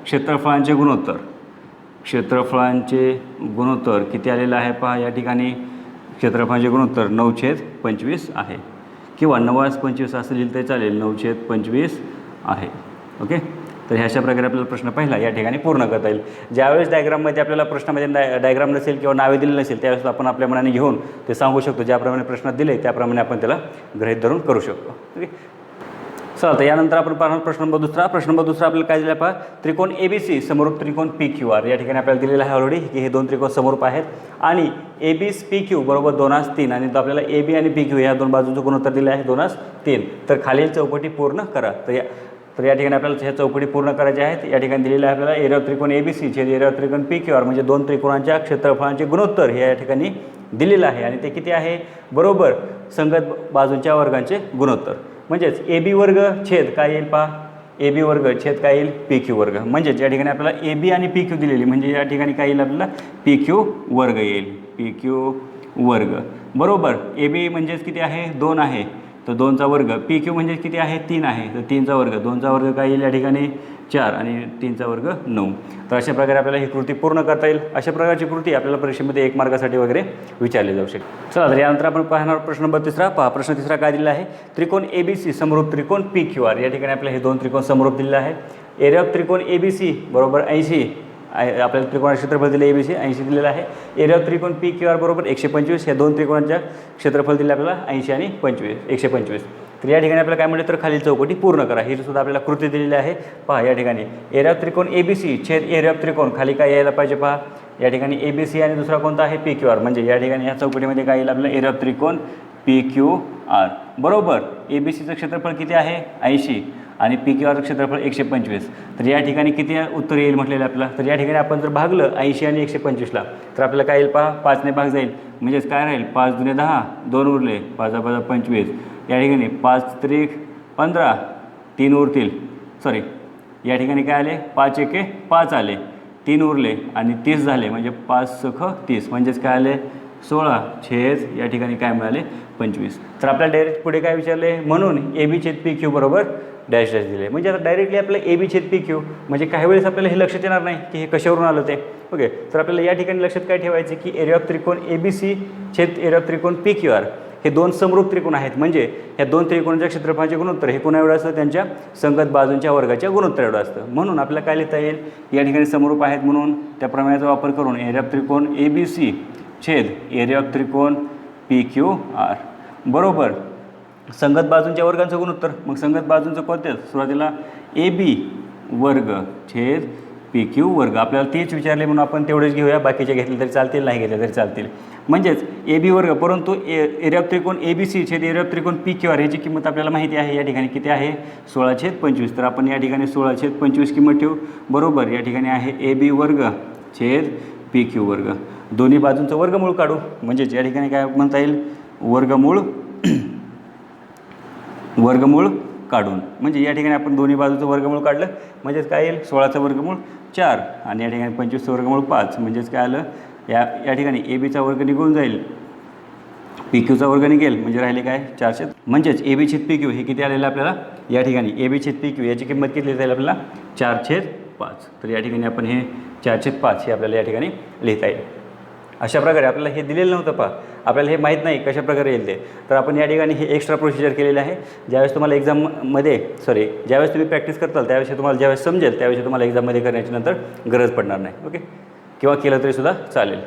क्षेत्रफळांचे गुणोत्तर किती आलेलं आहे पहा. या ठिकाणी क्षेत्रफळांचे गुणोत्तर 9/25 आहे किंवा 9/25 असं लिहिलं तरी चालेल, 9/25 आहे. ओके, तर अशा प्रकारे आपल्याला प्रश्न पहिला या ठिकाणी पूर्ण करता येईल. ज्यावेळेस डायग्राममध्ये आपल्याला प्रश्नामध्ये डायग्राम नसेल किंवा नावे दिले नसेल त्यावेळेस आपण आपल्या मनाने घेऊन ते सांगू शकतो. ज्याप्रमाणे प्रश्नात दिले त्याप्रमाणे आपण त्याला गृहीत धरून करू शकतो. ओके, चला तर यानंतर आपण पाहणार प्रश्न नंबर दुसरा. आपल्याला काय दिलं पहा, त्रिकोण ABC समरूप त्रिकोण PQR. या ठिकाणी आपल्याला दिलेलं आहे ऑलरेडी की हे 2 त्रिकोण समरूप आहेत आणि ABPQ बरोबर 2:3 आणि तो आपल्याला AB आणि PQ या 2 बाजूंचं गुणोत्तर दिलं आहे 2:3. तर खालील चौकटी पूर्ण करा. तर या ठिकाणी आपल्याला ह्या चौकटी पूर्ण करायच्या आहेत. या ठिकाणी दिलेलं आहे आपल्याला एरिया ऑफ त्रिकोण ABC छेद एरिया ऑफ त्रिकोण PQR म्हणजे 2 त्रिकोणांच्या क्षेत्रफळांचे गुणोत्तर हे या ठिकाणी दिलेलं आहे आणि ते किती आहे, बरोबर संगत बाजूंच्या वर्गांचे गुणोत्तर. म्हणजेच AB वर्ग छेद काय येईल पहा, AB वर्ग छेद काय येईल, PQ वर्ग. म्हणजेच या ठिकाणी आपल्याला AB आणि PQ दिलेली म्हणजे या ठिकाणी काय येईल आपल्याला PQ वर्ग येईल, PQ वर्ग. बरोबर AB म्हणजेच किती आहे, 2 आहे तर 2चा वर्ग, PQ म्हणजे किती आहे, 3 आहे तर 3चा वर्ग, 2चा वर्ग काय येईल या ठिकाणी 4 आणि 3चा वर्ग 9. तर अशा प्रकारे आपल्याला ही कृती पूर्ण करता येईल. अशा प्रकारची कृती आपल्याला परीक्षेमध्ये 1 मार्कासाठी वगैरे विचारली जाऊ शकते. चला तर यानंतर आपण पाहणार प्रश्न नंबर तिसरा. पहा प्रश्न तिसरा काय दिलेला आहे, त्रिकोण ABC समरूप त्रिकोण PQR. या ठिकाणी आपल्याला हे 2 त्रिकोण समरूप दिलेले आहे. एरिया ऑफ त्रिकोण ABC बरोबर 80 आपल्याला त्रिकोणाचे क्षेत्रफळ दिले ABC 80 दिलेलं आहे. एरिया ऑफ त्रिकोण PQR बरोबर 125. ह्या 2 त्रिकोणाच्या क्षेत्रफळ दिले आपल्याला 80 आणि 125. तर या ठिकाणी आपल्याला काय म्हटलं तर खालील चौकटी पूर्ण करा. ही सुद्धा आपल्याला कृती दिलेली आहे. पहा या ठिकाणी एरिया ऑफ त्रिकोण ABC छेद एरिया ऑफ त्रिकोण खाली काय यायला पाहिजे पहा. या ठिकाणी ABC आणि दुसरा कोणता आहे PQR. म्हणजे या ठिकाणी या चौकटीमध्ये काय येईल आपल्याला एरिया ऑफ त्रिकोण PQR बरोबर ABCचं क्षेत्रफळ किती आहे 80 आणि PQRचं क्षेत्रफळ 125. तर या ठिकाणी किती उत्तर येईल म्हटलेलं आपल्याला. तर या ठिकाणी आपण जर भागलं 80 आणि 125ला तर आपल्याला काय येईल पहा, 5ने भाग जाईल म्हणजेच काय राहील 5 × 10 2 उरले 5 × 5 = 25. या ठिकाणी 5 त्रिक 15 3 उरतील या ठिकाणी काय आले 5 एके 5 आले 3 उरले आणि 30 झाले म्हणजे 5 सख 30 म्हणजेच काय आले 16 छेद या ठिकाणी काय मिळाले 25. तर आपल्याला डायरेक्ट पुढे काय विचारले, म्हणून AB छेद PQ बरोबर डॅश डॅश दिले. म्हणजे आता डायरेक्टली आपल्याला AB छेद PQ म्हणजे काही वेळेस आपल्याला हे लक्षात येणार नाही की हे कशावरून आलं ते. ओके, तर आपल्याला या ठिकाणी लक्षात काय ठेवायचे की एरिया ऑफ त्रिकोण ABC छेद एरिया ऑफ त्रिकोण PQR हे 2 समरूप त्रिकोण आहेत. म्हणजे ह्या 2 त्रिकोणाच्या क्षेत्रफळाचे गुणोत्तर हे कोणा एवढं असतं, त्यांच्या संगत बाजूंच्या वर्गाच्या गुणोत्तर एवढं असतं. म्हणून आपल्याला काय लिहिता येईल, या ठिकाणी समरूप आहेत म्हणून त्या प्रमेयाचा वापर करून एरिया ऑफ त्रिकोण ABC छेद एरिया ऑफ त्रिकोण PQR बरोबर संगत बाजूंच्या वर्गांचं गुणोत्तर. मग संगत बाजूंचं कोणते? सुरुवातीला ए बी वर्ग छेद पी क्यू वर्ग. आपल्याला तेच विचारले म्हणून आपण तेवढेच घेऊया, बाकीचे घेतले तरी चालतील, नाही घेतले तरी चालतील. म्हणजेच ए बी वर्ग, परंतु एरिया ऑफ त्रिकोण ए बी सी छेद एरिया ऑफ त्रिकोण पी क्यू आर याची किंमत आपल्याला माहिती आहे. या ठिकाणी किती आहे? 16/25. तर आपण या ठिकाणी 16/25 किंमत ठेवू. बरोबर, या ठिकाणी आहे ए बी वर्ग छेद पी क्यू वर्ग. दोन्ही बाजूंचं वर्गमूळ काढू. म्हणजेच या ठिकाणी काय म्हणता येईल? वर्गमूळ काढून. म्हणजे या ठिकाणी आपण दोन्ही बाजूचं वर्गमूळ काढलं म्हणजेच काय येईल? 16चं वर्गमूळ 4 आणि या ठिकाणी 25चं वर्गमूळ 5. म्हणजेच काय आलं? या ठिकाणी ए बीचा वर्ग निघून जाईल, पी क्यूचा वर्ग निघेल, म्हणजे राहिले काय? 4 म्हणजेच ए बी छेद पी क्यू हे किती आलेलं आपल्याला? या ठिकाणी ए बी छेद पी क्यू याची किंमत किती लिहिता येईल आपल्याला? 4/5. तर या ठिकाणी आपण हे 4/5 हे आपल्याला या ठिकाणी लिहिता येईल. अशा प्रकारे आपल्याला हे दिलेलं नव्हतं. पहा, आपल्याला हे माहीत नाही कशा प्रकारे येईल ते. तर आपण या ठिकाणी हे एक्स्ट्रा प्रोसिजर केलेलं आहे. ज्यावेळेस तुम्हाला एक्झाममध्ये ज्यावेळेस तुम्ही प्रॅक्टिस करताल त्यावेळेस तुम्हाला ज्यावेळेस समजेल त्यावेळेस तुम्हाला एक्झाममध्ये करण्याची नंतर गरज पडणार नाही. ओके, किंवा केलं तरीसुद्धा चालेल.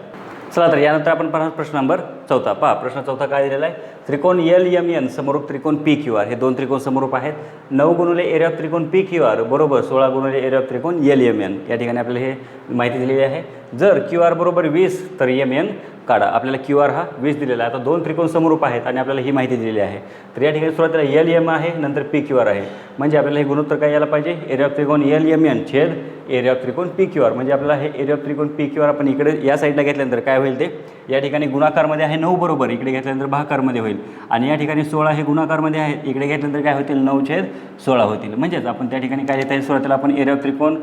चला, तर यानंतर आपण पाहणार प्रश्न नंबर 4. पहा, प्रश्न 4 काय दिलेला आहे? त्रिकोण LMN समरूप त्रिकोण PQR. हे दोन त्रिकोण समरूप आहेत. 9 गुणिले एरिया ऑफ त्रिकोण PQR बरोबर 16 गुणिले एरिया ऑफ त्रिकोण LMN. या ठिकाणी आपल्याला हे माहिती दिलेली आहे. जर QR बरोबर 20 तर MN काढा. आपल्याला QR हा 20 दिलेला आहे. आता दोन त्रिकोण समरूप आहेत आणि आपल्याला ही माहिती दिलेली आहे. तर या ठिकाणी सुरुवातीला LM आहे, नंतर PQR आहे. म्हणजे आपल्याला हे गुणोत्तर काय यायला पाहिजे? एरिया ऑफ त्रिकोण LMN छेद एरिया ऑफ त्रिकोण PQR. म्हणजे आपल्याला हे एरिया ऑफ त्रिकोण PQR आपण इकडे या साईडला घेतल्यानंतर काय होईल? ते या ठिकाणी गुणाकारमध्ये आहे 9 बरोबर, इकडे घेतल्यानंतर भागाकारमध्ये होईल. आणि या ठिकाणी 16 हे गुणाकारमध्ये आहे, इकडे घेतल्यानंतर काय होतील? 9/16 होतील. म्हणजेच आपण त्या ठिकाणी काय लिहिता येईल? सुरुवातीला आपण एरिया ऑफ त्रिकोण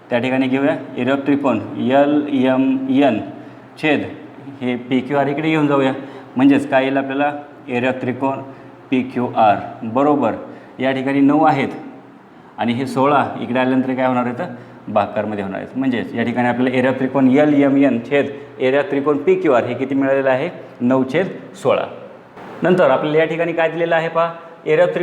त्या ठिकाणी घेऊया. एरिया ऑफ त्रिकोण LMN छेद हे PQR इकडे घेऊन जाऊया. म्हणजेच काय येईल आपल्याला? एरिया ऑफ त्रिकोण PQR बरोबर या ठिकाणी 9 आहेत आणि हे 16 इकडे आल्यानंतर काय होणार आहे? तर भागाकारमध्ये होणार आहेत. म्हणजेच या ठिकाणी आपल्याला एरिया ऑफ त्रिकोण LMN छेद एरिया ऑफ त्रिकोण PQR हे किती मिळालेलं आहे? 9/16. नंतर आपल्याला या ठिकाणी काय दिलेलं आहे? पहा, एरिया ऑफ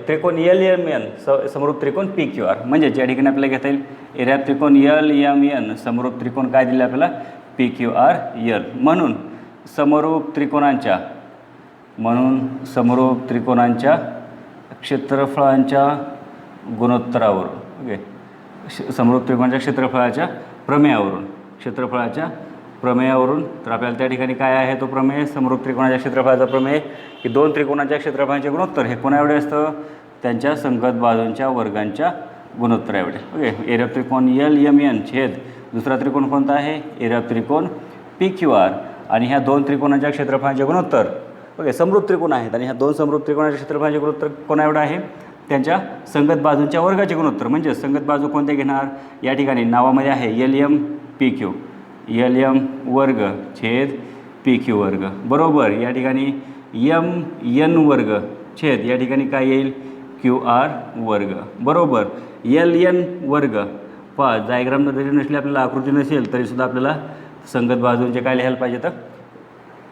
त्रिकोण LMN समरूप त्रिकोण PQR. म्हणजेच या ठिकाणी आपल्याला घेता येईल एरिया ऑफ त्रिकोण LMN समरूप त्रिकोण काय दिले आपल्याला? PQRL. म्हणून समरूप त्रिकोणांच्या क्षेत्रफळांच्या गुणोत्तरावरून, ओके, समरूप त्रिकोणाच्या क्षेत्रफळाच्या प्रमेयावरून तर आपल्याला त्या ठिकाणी काय आहे तो प्रमेय? समरूप त्रिकोणाच्या क्षेत्रफळाचा प्रमेय की दोन त्रिकोणाच्या क्षेत्रफळांचे गुणोत्तर हे कोणा एवढे असतं? त्यांच्या संगत बाजूंच्या वर्गांच्या गुणोत्तर एवढे. ओके, एरिया ऑफ त्रिकोण LMN छेद दुसरा त्रिकोण कोणता आहे? एरिया ऑफ त्रिकोण PQR. आणि ह्या दोन त्रिकोणाच्या क्षेत्रफळांचे गुणोत्तर, ओके, समरूप त्रिकोण आहेत आणि ह्या दोन समरूप त्रिकोणाच्या क्षेत्रफळांचे गुणोत्तर कोणा एवढं आहे? त्यांच्या संगत बाजूंच्या वर्गाचे गुणोत्तर. म्हणजे संगत बाजू कोणते घेणार? या ठिकाणी नावामध्ये आहे LM PQ, LM वर्ग छेद PQ वर्ग बरोबर या ठिकाणी MN वर्ग छेद या ठिकाणी काय येईल? QR वर्ग बरोबर LN वर्ग. पहा, डायग्राम जरी नसली, आपल्याला आकृती नसेल तरीसुद्धा आपल्याला संगत बाजूंचे काय लिहायला पाहिजे? तर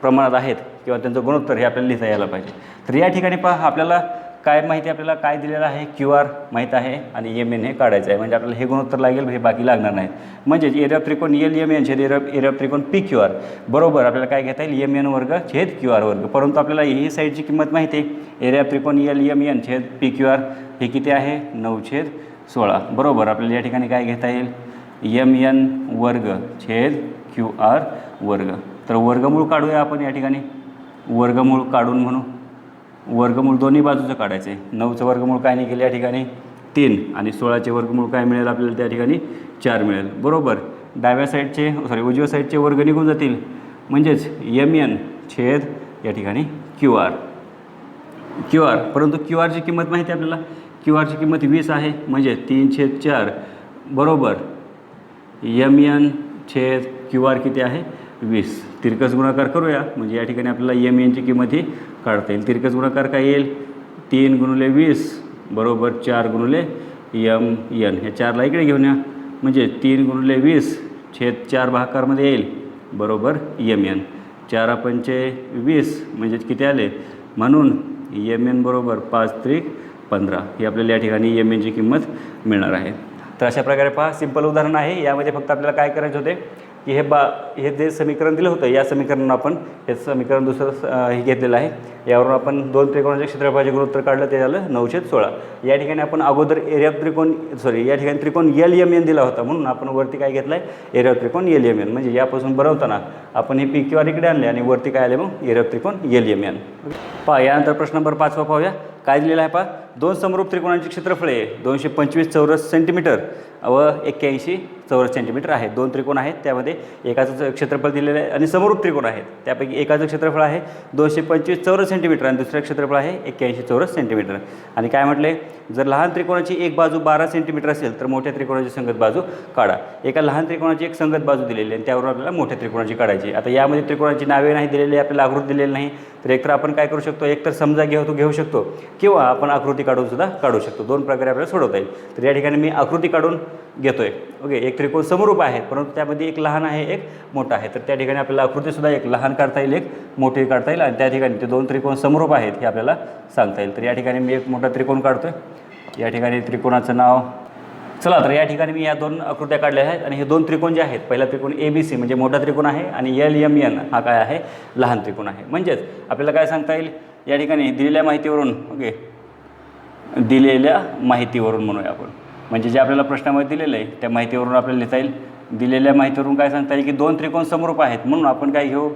प्रमाणात आहेत किंवा त्यांचं गुणोत्तर हे आपल्याला लिहिता यायला पाहिजे. तर या ठिकाणी पहा, आपल्याला काय माहिती? आपल्याला काय दिलेलं आहे? QR माहीत आहे आणि MN हे काढायचं आहे. म्हणजे आपल्याला हे गुणोत्तर लागेल, हे बाकी लागणार नाही. म्हणजेच एरिया ऑफ त्रिकोण LMN छेद एरिया ऑफ त्रिकोण PQR बरोबर आपल्याला काय घेता येईल? MN वर्ग छेद QR वर्ग. परंतु आपल्याला ही साईडची किंमत माहिती आहे. एरिया ऑफ त्रिकोण LMN छेद PQR हे किती आहे? 9/16 बरोबर. आपल्याला या ठिकाणी काय घेता येईल? MN वर्ग छेद QR वर्ग. तर वर्गमूळ काढूया आपण या ठिकाणी. वर्गमूळ काढून म्हणू, वर्गमूळ दोन्ही बाजूचं काढायचं आहे. 9चं वर्गमूळ काय निघेल या ठिकाणी? 3 आणि 16चे वर्गमूळ काय मिळेल आपल्याला? त्या ठिकाणी 4 मिळेल बरोबर. उजव्या साईडचे वर्ग निघून जातील. म्हणजेच MN छेद या ठिकाणी QR. परंतु QRची किंमत माहिती आहे आपल्याला. QRची किंमत 20 आहे. म्हणजे 3/4 बरोबर MN छेद QR किती आहे? 20. तिरकस गुणाकार करूया. म्हणजे या ठिकाणी आपल्याला MNची किंमत ही काढता येईल. तिरकस गुणाकार काय येईल? 3 गुणिले 20 बरोबर 4 गुणिले MN. ह्या 4ला इकडे घेऊन या. म्हणजे 3 गुणिले 20 छेद 4 भागाकारमध्ये येईल बरोबर MN. 4 पंचे 20 म्हणजेच किती आले? म्हणून MN बरोबर 5×3=15 ही आपल्याला या ठिकाणी MNची किंमत मिळणार आहे. तर अशा प्रकारे पहा, सिंपल उदाहरण आहे. यामध्ये फक्त आपल्याला काय करायचे होते? की हे जे समीकरण दिलं होतं या समीकरणानं आपण हे समीकरण दुसरं हे घेतलेलं आहे. यावरून आपण दोन त्रिकोणाच्या क्षेत्रफळाचे गुणोत्तर काढलं, ते झालं 9/16. या ठिकाणी आपण अगोदर एरिया ऑफ त्रिकोण या ठिकाणी त्रिकोण LMN दिला होता, म्हणून आपण वरती काय घेतलं आहे, एरिया ऑफ त्रिकोण LMN. म्हणजे यापासून बनवताना आपण हे PQR इकडे आणले आणि वरती काय आले मग एरिया ऑफ त्रिकोण LMN. पहा यानंतर प्रश्न नंबर 5 पाहूया. काय दिलेलं आहे पहा, दोन समरूप त्रिकोणांची क्षेत्रफळे 225 चौरस सेंटीमीटर व 81 चौरस सेंटीमीटर आहेत. दोन त्रिकोण आहेत, त्यामध्ये एकाचं क्षेत्रफळ दिलेलं आहे आणि समरूप त्रिकोण आहेत. त्यापैकी एकाचं क्षेत्रफळ आहे 225 चौरस सेंटीमीटर आणि दुसरं क्षेत्रफळ आहे 81 चौरस सेंटीमीटर. आणि काय म्हटले, जर लहान त्रिकोणाची एक बाजू 12 सेंटीमीटर असेल तर मोठ्या त्रिकोणाची संगत बाजू काढा. एका लहान त्रिकोणाची एक संगत बाजू दिलेली आणि त्यावरून आपल्याला मोठ्या त्रिकोणाची काढायची. आता यामध्ये त्रिकोणाची नावे नाही दिलेली, आपल्याला आकृती दिलेली नाही, तर एकतर आपण काय करू शकतो, एकतर समजा घेऊ शकतो किंवा आपण आकृती काढून सुद्धा काढू शकतो. दोन प्रकारे आपल्याला सोडवता येईल. तर या ठिकाणी मी आकृती काढून घेतोय. ओके, एक त्रिकोण समरूप आहे परंतु त्यामध्ये एक लहान आहे एक मोठा आहे, तर त्या ठिकाणी आपल्याला आकृतीसुद्धा एक लहान काढता येईल एक मोठी काढता येईल आणि त्या ठिकाणी ते दोन त्रिकोण समरूप आहेत हे आपल्याला सांगता येईल. तर या ठिकाणी मी एक मोठा त्रिकोण काढतोय. या ठिकाणी त्रिकोणाचं नाव, चला तर या ठिकाणी मी या दोन आकृत्या काढल्या आहेत आणि हे दोन त्रिकोण जे आहेत, पहिला त्रिकोण ABC म्हणजे मोठा त्रिकोण आहे आणि LMN हा काय आहे, लहान त्रिकोण आहे. म्हणजेच आपल्याला काय सांगता येईल, या ठिकाणी दिलेल्या माहितीवरून, ओके, दिलेल्या माहितीवरून म्हणूया आपण, म्हणजे जे आपल्याला प्रश्नामध्ये दिलेलं आहे त्या माहितीवरून आपल्याला लिहिता येईल. दिलेल्या माहितीवरून काय सांगता येईल की दोन त्रिकोण समरूप आहेत, म्हणून आपण काय घेऊ,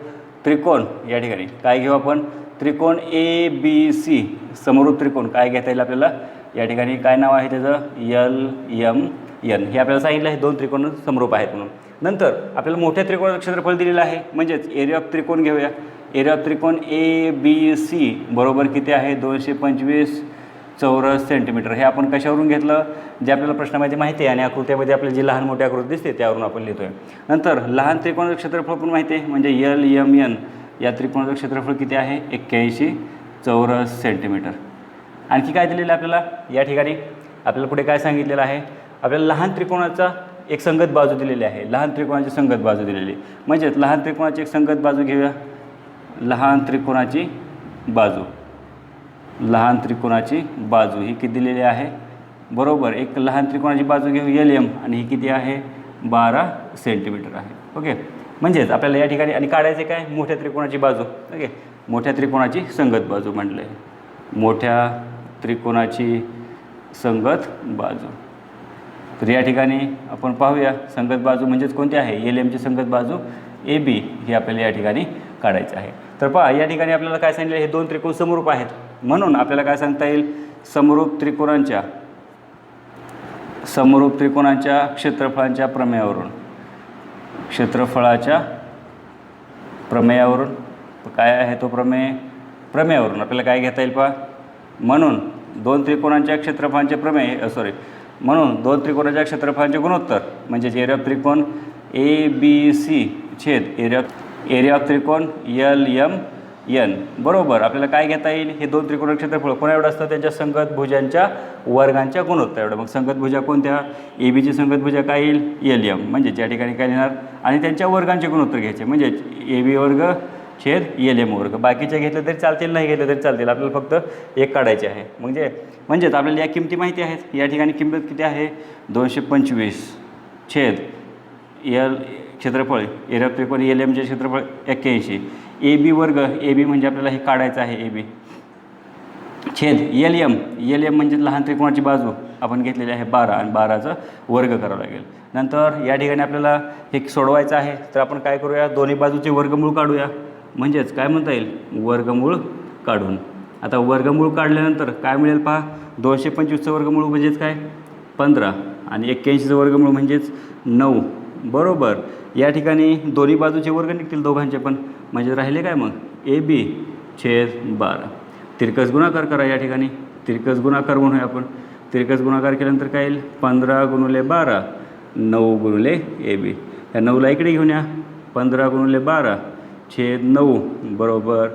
त्रिकोण, या ठिकाणी काय घेऊ आपण, त्रिकोण ABC समरूप त्रिकोण काय घेता येईल आपल्याला, या ठिकाणी काय नाव आहे त्याचं, LMN. हे आपल्याला सांगितलं आहे दोन त्रिकोण समरूप आहेत म्हणून. नंतर आपल्याला मोठ्या त्रिकोणाचं क्षेत्रफळ दिलेलं आहे, म्हणजेच एरिया ऑफ त्रिकोण घेऊया. एरिया ऑफ त्रिकोण ABC बरोबर किती आहे, 225 चौरस सेंटीमीटर. हे आपण कशावरून घेतलं, जे आपल्याला प्रश्नामध्ये माहिती आहे आणि आकृत्यामध्ये आपल्याला जी लहान मोठी आकृती दिसते त्यावरून आपण लिहितोय. नंतर लहान त्रिकोणाचं क्षेत्रफळ पण माहिती आहे, म्हणजे LMN. या त्रिकोणाचं क्षेत्रफळ किती आहे, 81 चौरस सेंटीमीटर. आणखी काय दिलेलं आहे आपल्याला, या ठिकाणी आपल्याला पुढे काय सांगितलेलं आहे, आपल्याला लहान त्रिकोणाचा एक संगत बाजू दिलेली आहे, लहान त्रिकोणाची संगत बाजू दिलेली, म्हणजेच लहान त्रिकोणाची एक संगत बाजू घेऊया. लहान त्रिकोणाची बाजू ही किती दिलेली आहे, बरोबर, एक लहान त्रिकोणाची बाजू घेऊ LM आणि ही किती आहे, 12 सेंटीमीटर आहे. ओके, म्हणजेच आपल्याला या ठिकाणी आणि काढायचे काय, मोठ्या त्रिकोणाची बाजू. ओके, मोठ्या त्रिकोणाची संगत बाजू म्हटले, मोठ्या त्रिकोणाची संगत बाजू. तर या ठिकाणी आपण पाहूया संगत बाजू म्हणजेच कोणती आहे, LMची संगत बाजू AB ही आपल्याला या ठिकाणी काढायची आहे. तर पहा या ठिकाणी आपल्याला काय सांगितलं, हे दोन त्रिकोण समरूप आहेत, म्हणून आपल्याला काय सांगता येईल, समरूप त्रिकोणांच्या क्षेत्रफळाच्या प्रमेयावरून काय आहे तो प्रमेयावरून आपल्याला काय घेता येईल पहा, म्हणून दोन त्रिकोणांच्या क्षेत्रफळांचे गुणोत्तर म्हणजे एरिया ऑफ त्रिकोण ABC छेद एरिया ऑफ त्रिकोण LMN बरोबर आपल्याला काय घेता येईल, हे दोन त्रिकोणाचे क्षेत्रफळ कोणा एवढं असतं, त्यांच्या संगत भुजांच्या वर्गांच्या गुणोत्तर एवढं. मग संगत भुजा कोणत्या, ABची संगत भुजा काय येईल, LM, म्हणजे त्या ठिकाणी काय लिहिणार आणि त्यांच्या वर्गांचे गुणोत्तर घ्यायचे, म्हणजे AB वर्ग छेद LM वर्ग. बाकीचे घेतले तरी चालतील, नाही घेतले तरी चालतील, आपल्याला फक्त एक काढायचे आहे. म्हणजेच आपल्याला या किमती माहिती आहेत. या ठिकाणी किंमत किती आहे, 225 छेद क्षेत्रफळ एरिया ऑफ त्रिकोण LMचे क्षेत्रफळ 81, AB वर्ग, AB म्हणजे आपल्याला हे काढायचं आहे AB छेद LM म्हणजे लहान त्रिकोणाची बाजू आपण घेतलेली आहे 12 आणि 12चा वर्ग करावा लागेल. नंतर या ठिकाणी आपल्याला हे सोडवायचं आहे, तर आपण काय करूया, दोन्ही बाजूचे वर्गमूळ काढूया, म्हणजेच काय म्हणता येईल, वर्गमूळ काढून. आता वर्गमूळ काढल्यानंतर काय मिळेल पहा, 225चं वर्गमूळ म्हणजेच काय 15 आणि 81चं वर्गमूळ म्हणजेच 9 बरोबर. या ठिकाणी दोन्ही बाजूचे वर्ग निघतील दोघांचे पण, म्हणजे राहिले काय मग AB छेद 12. तिरकस गुणाकार करा, या ठिकाणी तिरकस गुणाकार म्हणूया आपण. तिरकस गुणाकार केल्यानंतर काय येईल, 15 गुणिले 12 9 गुणिले AB. या 9ला इकडे घेऊन या, 15 गुणिले 12 छेद 9 बरोबर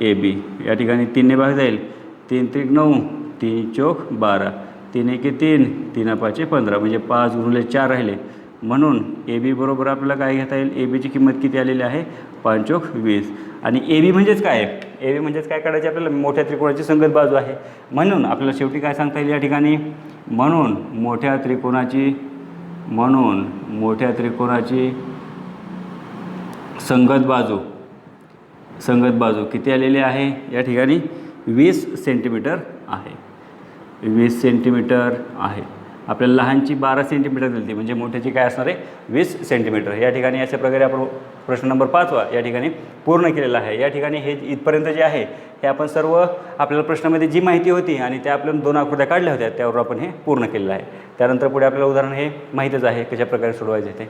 AB. या ठिकाणी 3ने भाग जाईल, 3 त्रिक 9 3 चौक 12 3 एके 3 3 पाचे 15 म्हणजे 5 गुणिले 4 राहिले, म्हणून AB बरोबर आपल्याला काय घेता येईल, ABची किंमत किती आलेली आहे, 5 चौक 20. आणि AB म्हणजेच काय आहे, AB म्हणजेच काय काढायचे आपल्याला, मोठ्या त्रिकोणाची संगत बाजू आहे, म्हणून आपल्याला शेवटी काय सांगता येईल या ठिकाणी, म्हणून मोठ्या त्रिकोणाची संगत बाजू किती आलेली आहे या ठिकाणी 20 सेंटीमीटर आहे. 20 सेंटीमीटर आहे. आपल्याला लहानची 12 सेंटीमीटर दिली म्हणजे मोठ्याची काय असणार आहे 20 सेंटीमीटर. या ठिकाणी अशा प्रकारे आपण प्रश्न नंबर 5 या ठिकाणी पूर्ण केलेला आहे. या ठिकाणी हे इथपर्यंत जे आहे हे आपण सर्व आपल्याला प्रश्नामध्ये जी माहिती होती आणि त्या आपल्याला 2 आकृत्या काढल्या होत्या त्यावर आपण हे पूर्ण केलेलं आहे. त्यानंतर पुढे आपल्याला उदाहरण हे माहीतच आहे कशा प्रकारे सोडवायचे ते.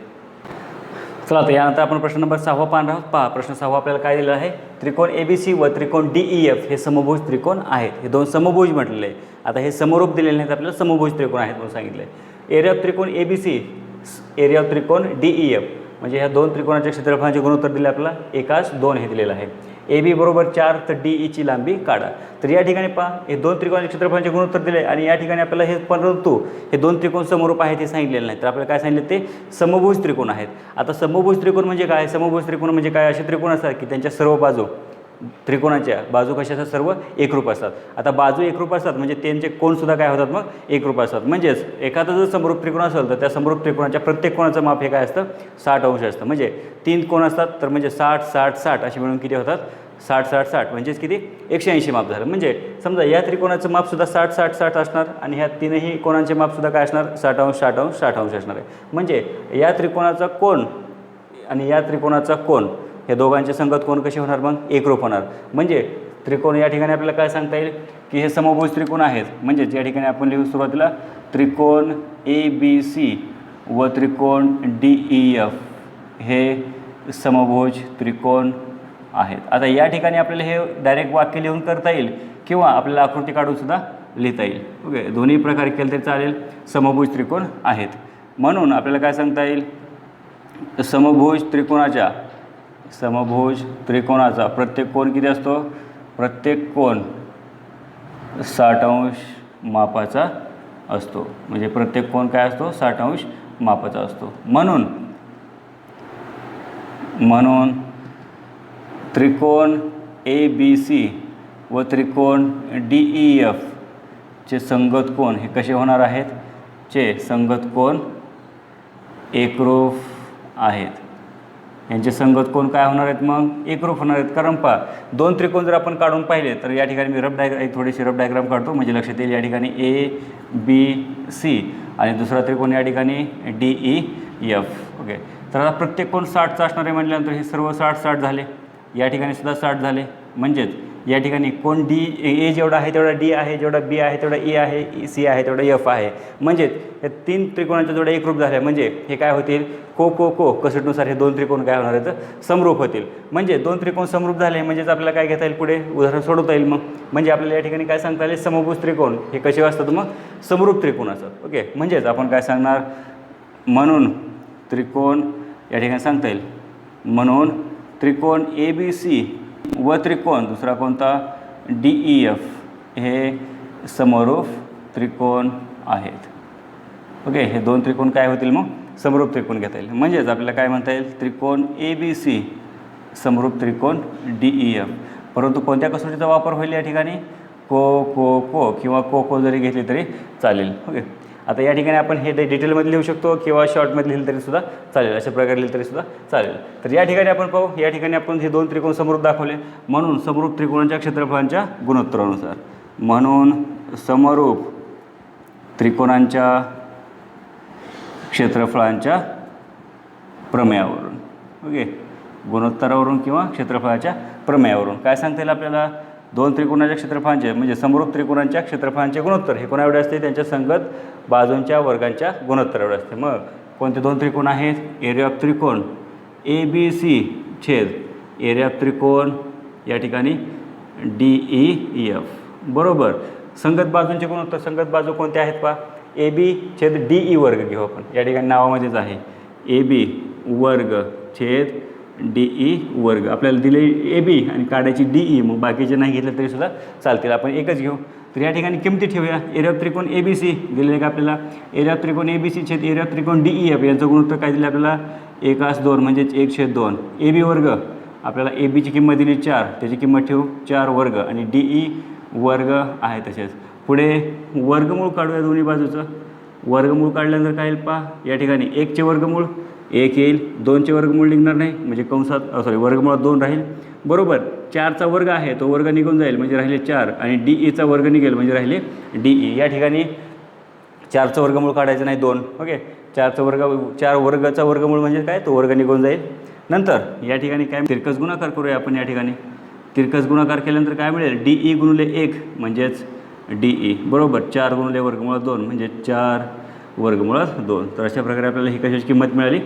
चला तर यानंतर आपण प्रश्न नंबर 6 पाहणार आहोत. पहा प्रश्न 6 आपल्याला काय दिलेला आहे. त्रिकोण ABC व त्रिकोण DEF हे समभुज त्रिकोण आहेत. हे 2 समभुज म्हटलेले आहे. आता हे समरूप दिलेले नाहीत आपल्याला समभुज त्रिकोण आहेत म्हणून सांगितलं आहे. एरिया ऑफ त्रिकोण ABC, एरिया ऑफ त्रिकोण DEF म्हणजे ह्या 2 त्रिकोणाच्या क्षेत्रफळाचे गुणोत्तर दिले आपल्याला 1:2 हे दिलेलं आहे. AB बरोबर 4 तर DE ची लांबी काढा. तर या ठिकाणी पहा हे 2 त्रिकोणाच्या क्षेत्रफळाचे गुणोत्तर दिले आणि या ठिकाणी आपल्याला हे परंतु हे 2 त्रिकोण समरूप आहेत हे सांगितलेलं नाही. तर आपल्याला काय सांगितलं ते समभुज त्रिकोण आहेत. आता समभुज त्रिकोण म्हणजे काय. समभुज त्रिकोण म्हणजे काय असे त्रिकोण असतात की त्यांच्या सर्व बाजू त्रिकोणाच्या बाजू कशा असतात सर्व एकरूप असतात. आता बाजू एकरूप असतात म्हणजे त्यांचे कोणसुद्धा काय होतात मग एकरूप असतात. म्हणजेच एखादा जर समरूप त्रिकोण असेल तर त्या समरूप त्रिकोणाच्या प्रत्येक कोणाचं माप हे काय असतं 60 अंश असतं. म्हणजे 3 कोण असतात तर म्हणजे 60 60 60 असे मिळून किती होतात 60 60 60 म्हणजेच किती 180 माप झालं. म्हणजे समजा या त्रिकोणाचं मापसुद्धा 60 60 60 असणार आणि ह्या तीनही कोणांचे मापसुद्धा काय असणार 60 अंश 60 अंश 60 अंश असणार आहे. म्हणजे या त्रिकोणाचा कोण आणि या त्रिकोणाचा कोण हे दोघांचे संगत कोण कसे होणार मग एकरूप होणार. म्हणजे त्रिकोण या ठिकाणी आपल्याला काय सांगता येईल की हे समभुज त्रिकोण आहेत. म्हणजेच या ठिकाणी आपण लिहू सुरुवातीला त्रिकोण ABC व त्रिकोण DEF हे समभुज त्रिकोण आहेत. आता या ठिकाणी आपल्याला हे डायरेक्ट वाक्य लिहून करता येईल किंवा आपल्याला आकृती काढून सुद्धा लिहिता येईल. ओके दोन्ही प्रकारे केलं तरी चालेल. समभुज त्रिकोण आहेत म्हणून आपल्याला काय सांगता येईल समभुज त्रिकोणाचा प्रत्येक कोण किती असतो प्रत्येक कोण 60 अंश मापाचा असतो. म्हणजे प्रत्येक कोण काय असतो 60 अंश मापाचा असतो. म्हणून त्रिकोण ABC व त्रिकोण DEF चे संगत कोण हे कसे होणार आहेत चे संगत कोण एकरूप आहेत. यांचे संगत कोण काय होणार आहेत मग एकरूप होणार आहेत. कारण पहा 2 त्रिकोण जर आपण काढून पाहिले तर या ठिकाणी मी थोडीशी रफ डायग्राम काढतो म्हणजे लक्षात येईल. या ठिकाणी ABC आणि दुसरा त्रिकोण या ठिकाणी DEF. ओके तर आता प्रत्येक कोण 60चा असणार आहे म्हटल्यानंतर हे सर्व 60 60 झाले. या ठिकाणी सुद्धा 60 झाले. म्हणजेच या ठिकाणी कोण A जेवढा आहे तेवढा D आहे, जेवढा B आहे तेवढा E आहे, C आहे तेवढा F आहे. म्हणजेच या 3 त्रिकोणाच्या जोड्या एकरूप झाल्या म्हणजे हे काय होतील को कसोटीनुसार हे 2 त्रिकोण काय होणार आहेत समरूप होतील. म्हणजे 2 त्रिकोण समरूप झाले म्हणजेच आपल्याला काय घेता येईल पुढे उदाहरण सोडवता येईल. मग म्हणजे आपल्याला या ठिकाणी काय सांगता येईल समभुज त्रिकोण हे कसे असतात मग समरूप त्रिकोण असतात. ओके म्हणजेच आपण काय सांगणार म्हणून त्रिकोण या ठिकाणी सांगता येईल म्हणून त्रिकोण ABC व त्रिकोण दुसरा कोणता DEF हे समरूप त्रिकोण आहेत. ओके हे 2 त्रिकोण काय होतील मग समरूप त्रिकोण घेता येईल. म्हणजेच आपल्याला काय म्हणता येईल त्रिकोण ABC समरूप त्रिकोण DEF. परंतु कोणत्या कसोटीचा वापर होईल या ठिकाणी को किंवा को जरी घेतली तरी चालेल. ओके आता या ठिकाणी आपण हे डिटेलमध्ये लिहू शकतो किंवा शॉर्टमध्ये लिहिलं तरी सुद्धा चालेल. अशा प्रकारे लिहिलं तरी सुद्धा चालेल. तर या ठिकाणी आपण पाहू या ठिकाणी आपण हे 2 त्रिकोण समरूप दाखवले म्हणून समरूप त्रिकोणाच्या क्षेत्रफळांच्या गुणोत्तरानुसार म्हणून समरूप त्रिकोणांच्या क्षेत्रफळांच्या प्रमेयावरून ओके गुणोत्तरावरून किंवा क्षेत्रफळाच्या प्रमेयावरून काय सांगता येईल आपल्याला 2 त्रिकोणाच्या क्षेत्रफळांचे म्हणजे समरूप त्रिकोणांच्या क्षेत्रफळांचे गुणोत्तर हे कोणा एवढे असते त्यांच्या संगत बाजूंच्या वर्गांच्या गुणोत्तर एवढे असते. मग कोणते 2 त्रिकोण आहेत एरिया ऑफ त्रिकोण ABC छेद एरिया ऑफ त्रिकोण या ठिकाणी DEF बरोबर. संगत बाजूंचे गुणोत्तर संगत बाजू कोणत्या आहेत पहा AB छेद DE वर्ग घेऊ आपण या ठिकाणी नावामध्येच आहे AB वर्ग छेद DE वर्ग. आपल्याला दिले AB आणि काढायची DE मग बाकीचे नाही घेतले तरी सुद्धा चालतील आपण एकच घेऊ. तर या ठिकाणी किमती ठेवूया. एरिया ऑफ त्रिकोण ABC दिलेले का आपल्याला एरिया ऑफ त्रिकोण ABC छेद एरिया ऑफ त्रिकोण DEF यांचं गुणोत्तर काय दिलं आपल्याला 1:2 म्हणजेच 1/2. AB वर्ग आपल्याला ABची किंमत दिली 4 त्याची किंमत ठेवू 4 वर्ग आणि DE वर्ग आहे तसेच. पुढे वर्गमूळ काढूया दोन्ही बाजूचं. वर्गमूळ काढल्यानंतर काय येईल पहा या ठिकाणी 1चे वर्गमूळ 1 येईल, 2चे वर्गमूळ निघणार नाही म्हणजे कंसात वर्गमुळात 2 राहील बरोबर. 4चा वर्ग आहे तो वर्ग निघून जाईल म्हणजे राहिले 4 आणि DEचा वर्ग निघेल म्हणजे राहिले DE. या ठिकाणी 4चं वर्गमूळ काढायचं नाही 2. ओके, 4 वर्गाचा वर्गमूळ म्हणजे काय, तो वर्ग निघून जाईल. नंतर या ठिकाणी काय तिरकस गुणाकार करूया आपण. या ठिकाणी तिरकस गुणाकार केल्यानंतर काय मिळेल, DE गुणिले 1 म्हणजेच DE बरोबर 4 गुणिले वर्गमुळात 2 म्हणजे 4 वर्गमुळात 2. तर अशा प्रकारे आपल्याला ही कशाची किंमत मिळाली,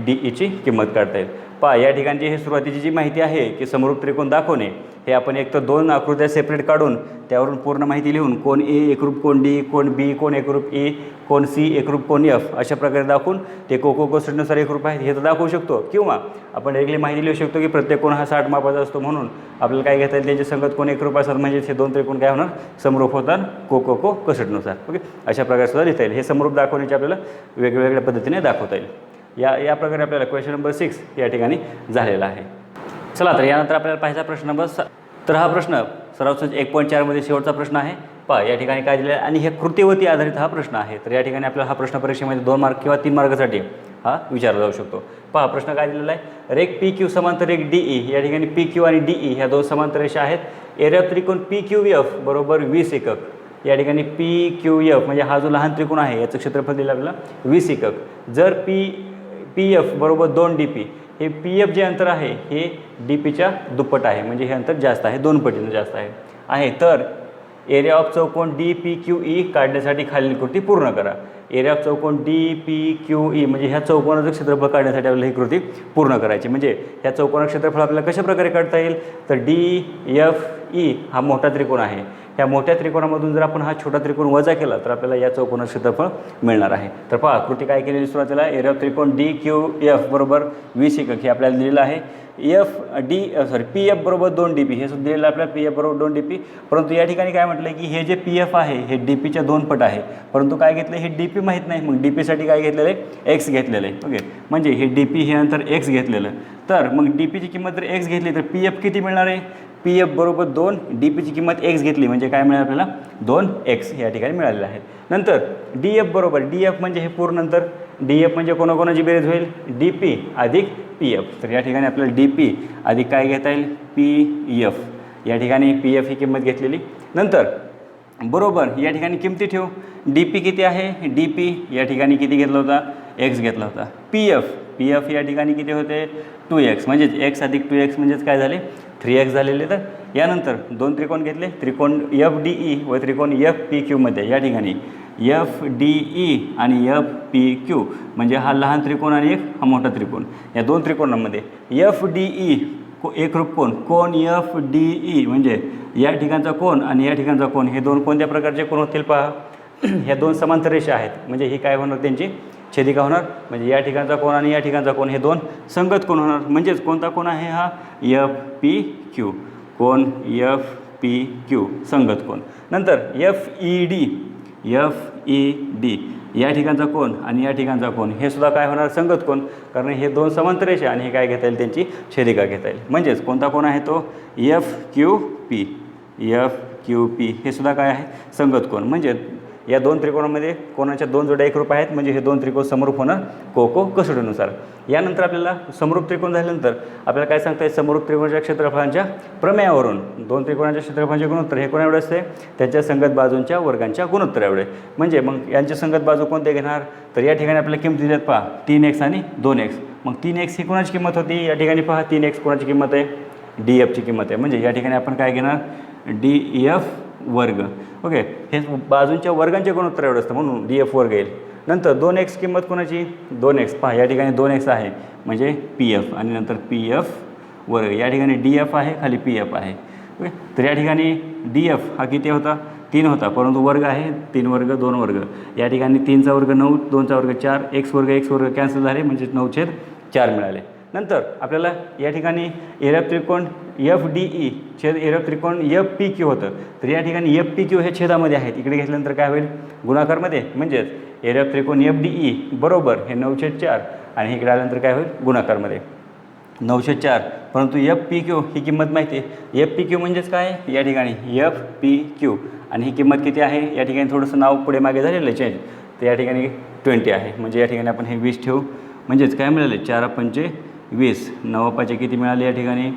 DEची किंमत काढता येईल. पहा या ठिकाणची हे सुरुवातीची जी माहिती आहे की समरूप त्रिकोण दाखवणे, हे आपण एक तर 2 आकृत्या सेपरेट काढून त्यावरून पूर्ण माहिती लिहून कोण A एकरूप कोण D, कोण B कोण एकरूप E, कोण C एकरूप कोण F अशा प्रकारे दाखवून ते कोसाइननुसार एकरूप आहेत हे तर दाखवू शकतो. किंवा आपण वेगळी माहिती लिहू शकतो की प्रत्येक कोण हा 60 मापाचा असतो म्हणून आपल्याला काय घेता येईल, त्यांचे संगत कोण एकरूप असतात म्हणजे हे 2 त्रिकोण काय होणार, समरूप होतात कोसाइननुसार. ओके, अशा प्रकारे सुद्धा लिहिता येईल. हे समरूप दाखवण्याचे आपल्याला वेगवेगळ्या पद्धतीने दाखवता येईल. या प्रकारे आपल्याला क्वेश्चन नंबर 6 या ठिकाणी झालेला आहे. चला तर यानंतर आपल्याला पाहायचा प्रश्न नंबर 7. तर हा प्रश्न सराव संच 1.4 मध्ये शेवटचा प्रश्न आहे. पहा या ठिकाणी काय दिलेलं आहे आणि हे कृतीवरती आधारित हा प्रश्न आहे. तर या ठिकाणी आपल्याला हा प्रश्न परीक्षेमध्ये 2 मार्क किंवा 3 मार्कासाठी हा विचारला जाऊ शकतो. पहा प्रश्न काय दिलेला आहे, रेख PQ समांतर रेख DE. या ठिकाणी PQ आणि DE ह्या 2 समांतर रेषा आहेत. एरिया त्रिकोण PQF बरोबर 20 एकक. या ठिकाणी PQF म्हणजे हा जो लहान त्रिकोण आहे याचं क्षेत्रफळ दिलं आपल्याला 20 एकक. जर PF बरोबर 2 DP, हे PF जे अंतर आहे हे DPच्या दुप्पट आहे म्हणजे हे अंतर जास्त आहे, 2 पटीनं जास्त आहे. तर एरिया ऑफ चौकोन DPQE काढण्यासाठी खालील कृती पूर्ण करा. एरिया ऑफ चौकोन DPQE म्हणजे ह्या चौकोनाचं क्षेत्रफळ काढण्यासाठी आपल्याला ही कृती पूर्ण करायची. म्हणजे ह्या चौकोनाचं क्षेत्रफळ आपल्याला कशा प्रकारे काढता येईल, तर DFE हा मोठा त्रिकोण आहे. ह्या मोठ्या त्रिकोणामधून जर आपण हा छोटा त्रिकोण वजा केला तर आपल्याला या चौकोनाचं क्षेत्रफळ मिळणार आहे. तर पहा कृती काय केलेली सुरुवातीला, एरिया ऑफ त्रिकोण DQF बरोबर 20 एकक हे आपल्याला दिलेलं आहे. PF बरोबर 2 DP हे सुद्धा दिलेलं आपल्याला, PF बरोबर 2 DP. परंतु या ठिकाणी काय म्हटलं की हे जे PF आहे हे DPच्या 2 पट आहे. परंतु काय घेतलं, हे DP माहीत नाही, मग DPसाठी काय घेतलेलं आहे, X घेतलेलं आहे. ओके, म्हणजे हे DP हे अंतर X घेतलेलं. तर मग DPची किंमत जर X घेतली तर PF किती मिळणार आहे, PF बरोबर 2, DPची किंमत X घेतली म्हणजे काय मिळालं आपल्याला, 2X या ठिकाणी मिळालेलं आहे. नंतर DF बरोबर DF म्हणजे हे पूर्ण अंतर, DF म्हणजे कोणाकोणाची बेरीज होईल, DP अधिक PF. तर या ठिकाणी आपल्याला DP अधिक काय घेता येईल, PF. या ठिकाणी PF ही किंमत घेतलेली. नंतर बरोबर या ठिकाणी किमती ठेवू, DP किती आहे, DP या ठिकाणी किती घेतला होता, X घेतला होता. PF या ठिकाणी किती होते, 2X म्हणजेच X अधिक 2X म्हणजेच काय झाले, 3X झालेले. तर यानंतर 2 त्रिकोण घेतले, त्रिकोण FDE व त्रिकोण FPQ मध्ये या ठिकाणी FDE आणि FPQ म्हणजे हा लहान त्रिकोण आणि एक हा मोठा त्रिकोण. या 2 त्रिकोणांमध्ये FDE एकरूप कोण FDE म्हणजे या ठिकाणचा कोण आणि या ठिकाणचा कोण, हे 2 कोणत्या प्रकारचे कोण होतील पहा. ह्या 2 समांतर रेषा आहेत म्हणजे ही काय होणार, त्यांची छेदिका होणार. म्हणजे या ठिकाणचा कोण आणि या ठिकाणचा कोण हे 2 संगत कोण होणार. म्हणजेच कोणता कोण आहे हा, FPQ. कोण FPQ संगत कोण. नंतर FED या ठिकाणचा कोण आणि या ठिकाणचा कोण हे सुद्धा काय होणार, संगत कोण. कारण हे 2 समांतर रेषा आणि हे काय घेता येईल, त्यांची छेदिका घेता येईल. म्हणजेच कोणता कोण आहे तो, FQP हे सुद्धा काय आहे, संगत कोण. म्हणजे या 2 त्रिकोणामध्ये कोणाच्या 2 जोड्या एकरूप आहेत म्हणजे हे 2 त्रिकोण समरूप होणार कसोटीनुसार. यानंतर आपल्याला समरूप त्रिकोण झाल्यानंतर आपल्याला काय सांगता येईल, समरूप त्रिकोणाच्या क्षेत्रफळांच्या प्रमेयावरून 2 त्रिकोणाच्या क्षेत्रफळांचे गुणोत्तर हे कोणा एवढे असते, त्यांच्या संगत बाजूंच्या वर्गांच्या गुणोत्तर एवढे. म्हणजे मग यांचे संगत बाजू कोणते घेणार, तर या ठिकाणी आपल्याला किंमत दिल्यात पहा, 3X आणि 2X. मग 3X ही कोणाची किंमत होती, या ठिकाणी पहा 3X कोणाची किंमत आहे, DFची किंमत आहे. म्हणजे या ठिकाणी आपण काय घेणार, DF वर्ग. ओके, हे बाजूंच्या वर्गांचे गुणोत्तर एवढं असतं म्हणून DF वर्ग येईल. नंतर 2X किंमत कोणाची, 2X पहा या ठिकाणी 2X आहे म्हणजे PF आणि नंतर PF वर्ग. या ठिकाणी DF आहे, खाली PF आहे. ओके, तर या ठिकाणी DF हा किती होता, 3 होता, परंतु वर्ग आहे 3 वर्ग 2 वर्ग. या ठिकाणी 3चा वर्ग 9, 2चा वर्ग 4, x वर्ग कॅन्सल झाले म्हणजे 9/4 मिळाले. नंतर आपल्याला या ठिकाणी एरिया त्रिकोण FDE छेद एरिया त्रिकोण FPQ होतं. तर या ठिकाणी FPQ हे छेदामध्ये आहेत, इकडे घेतल्यानंतर काय होईल, गुणाकारमध्ये. म्हणजेच एरिया त्रिकोण FDE बरोबर हे 9/4 आणि इकडे आल्यानंतर काय होईल, गुणाकारमध्ये 9/4. परंतु FPQ ही किंमत माहिती आहे, FPQ म्हणजेच काय, या ठिकाणी FPQ आणि ही किंमत किती आहे, या ठिकाणी थोडंसं नाव पुढे मागे झालेलं चेंज. तर या ठिकाणी 20 आहे म्हणजे या ठिकाणी आपण हे 20 ठेवू. म्हणजेच काय मिळाले 4×5 20, 9×5 किती मिळाले या ठिकाणी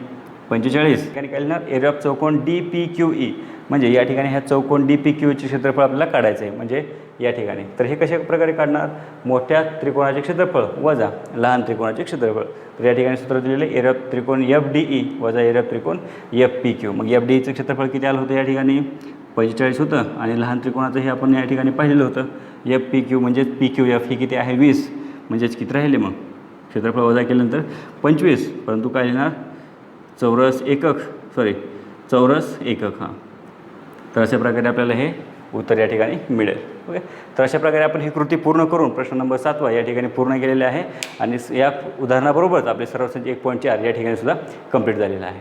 45. ठिकाणी काय लिहिणार एरिया ऑफ चौकोन DPQE, म्हणजे या ठिकाणी ह्या चौकोन DPQEचे क्षेत्रफळ आपल्याला काढायचं आहे म्हणजे या ठिकाणी. तर हे कशा प्रकारे काढणार, मोठ्या त्रिकोणाचे क्षेत्रफळ वजा लहान त्रिकोणाचे क्षेत्रफळ. तर या ठिकाणी सूत्र दिलेलं आहे एरिया ऑफ त्रिकोण FDE वजा एरिया ऑफ त्रिकोण FPQ. मग FDEचं क्षेत्रफळ किती आलं होतं या ठिकाणी 45 होतं आणि लहान त्रिकोणाचं हे आपण या ठिकाणी पाहिलेलं होतं FPQ म्हणजेच PQF ही किती आहे 20, म्हणजेच किती राहिले मग क्षेत्रफळ वजा केल्यानंतर 25, परंतु काय लिहिणार चौरस एकक. हां, तर अशा प्रकारे आपल्याला हे उत्तर या ठिकाणी मिळेल. ओके, तर अशा प्रकारे आपण ही कृती पूर्ण करून प्रश्न नंबर 7 या ठिकाणी पूर्ण केलेले आहे आणि या उदाहरणाबरोबरच आपले सर्व 1.4 या ठिकाणी सुद्धा कंप्लीट झालेलं आहे.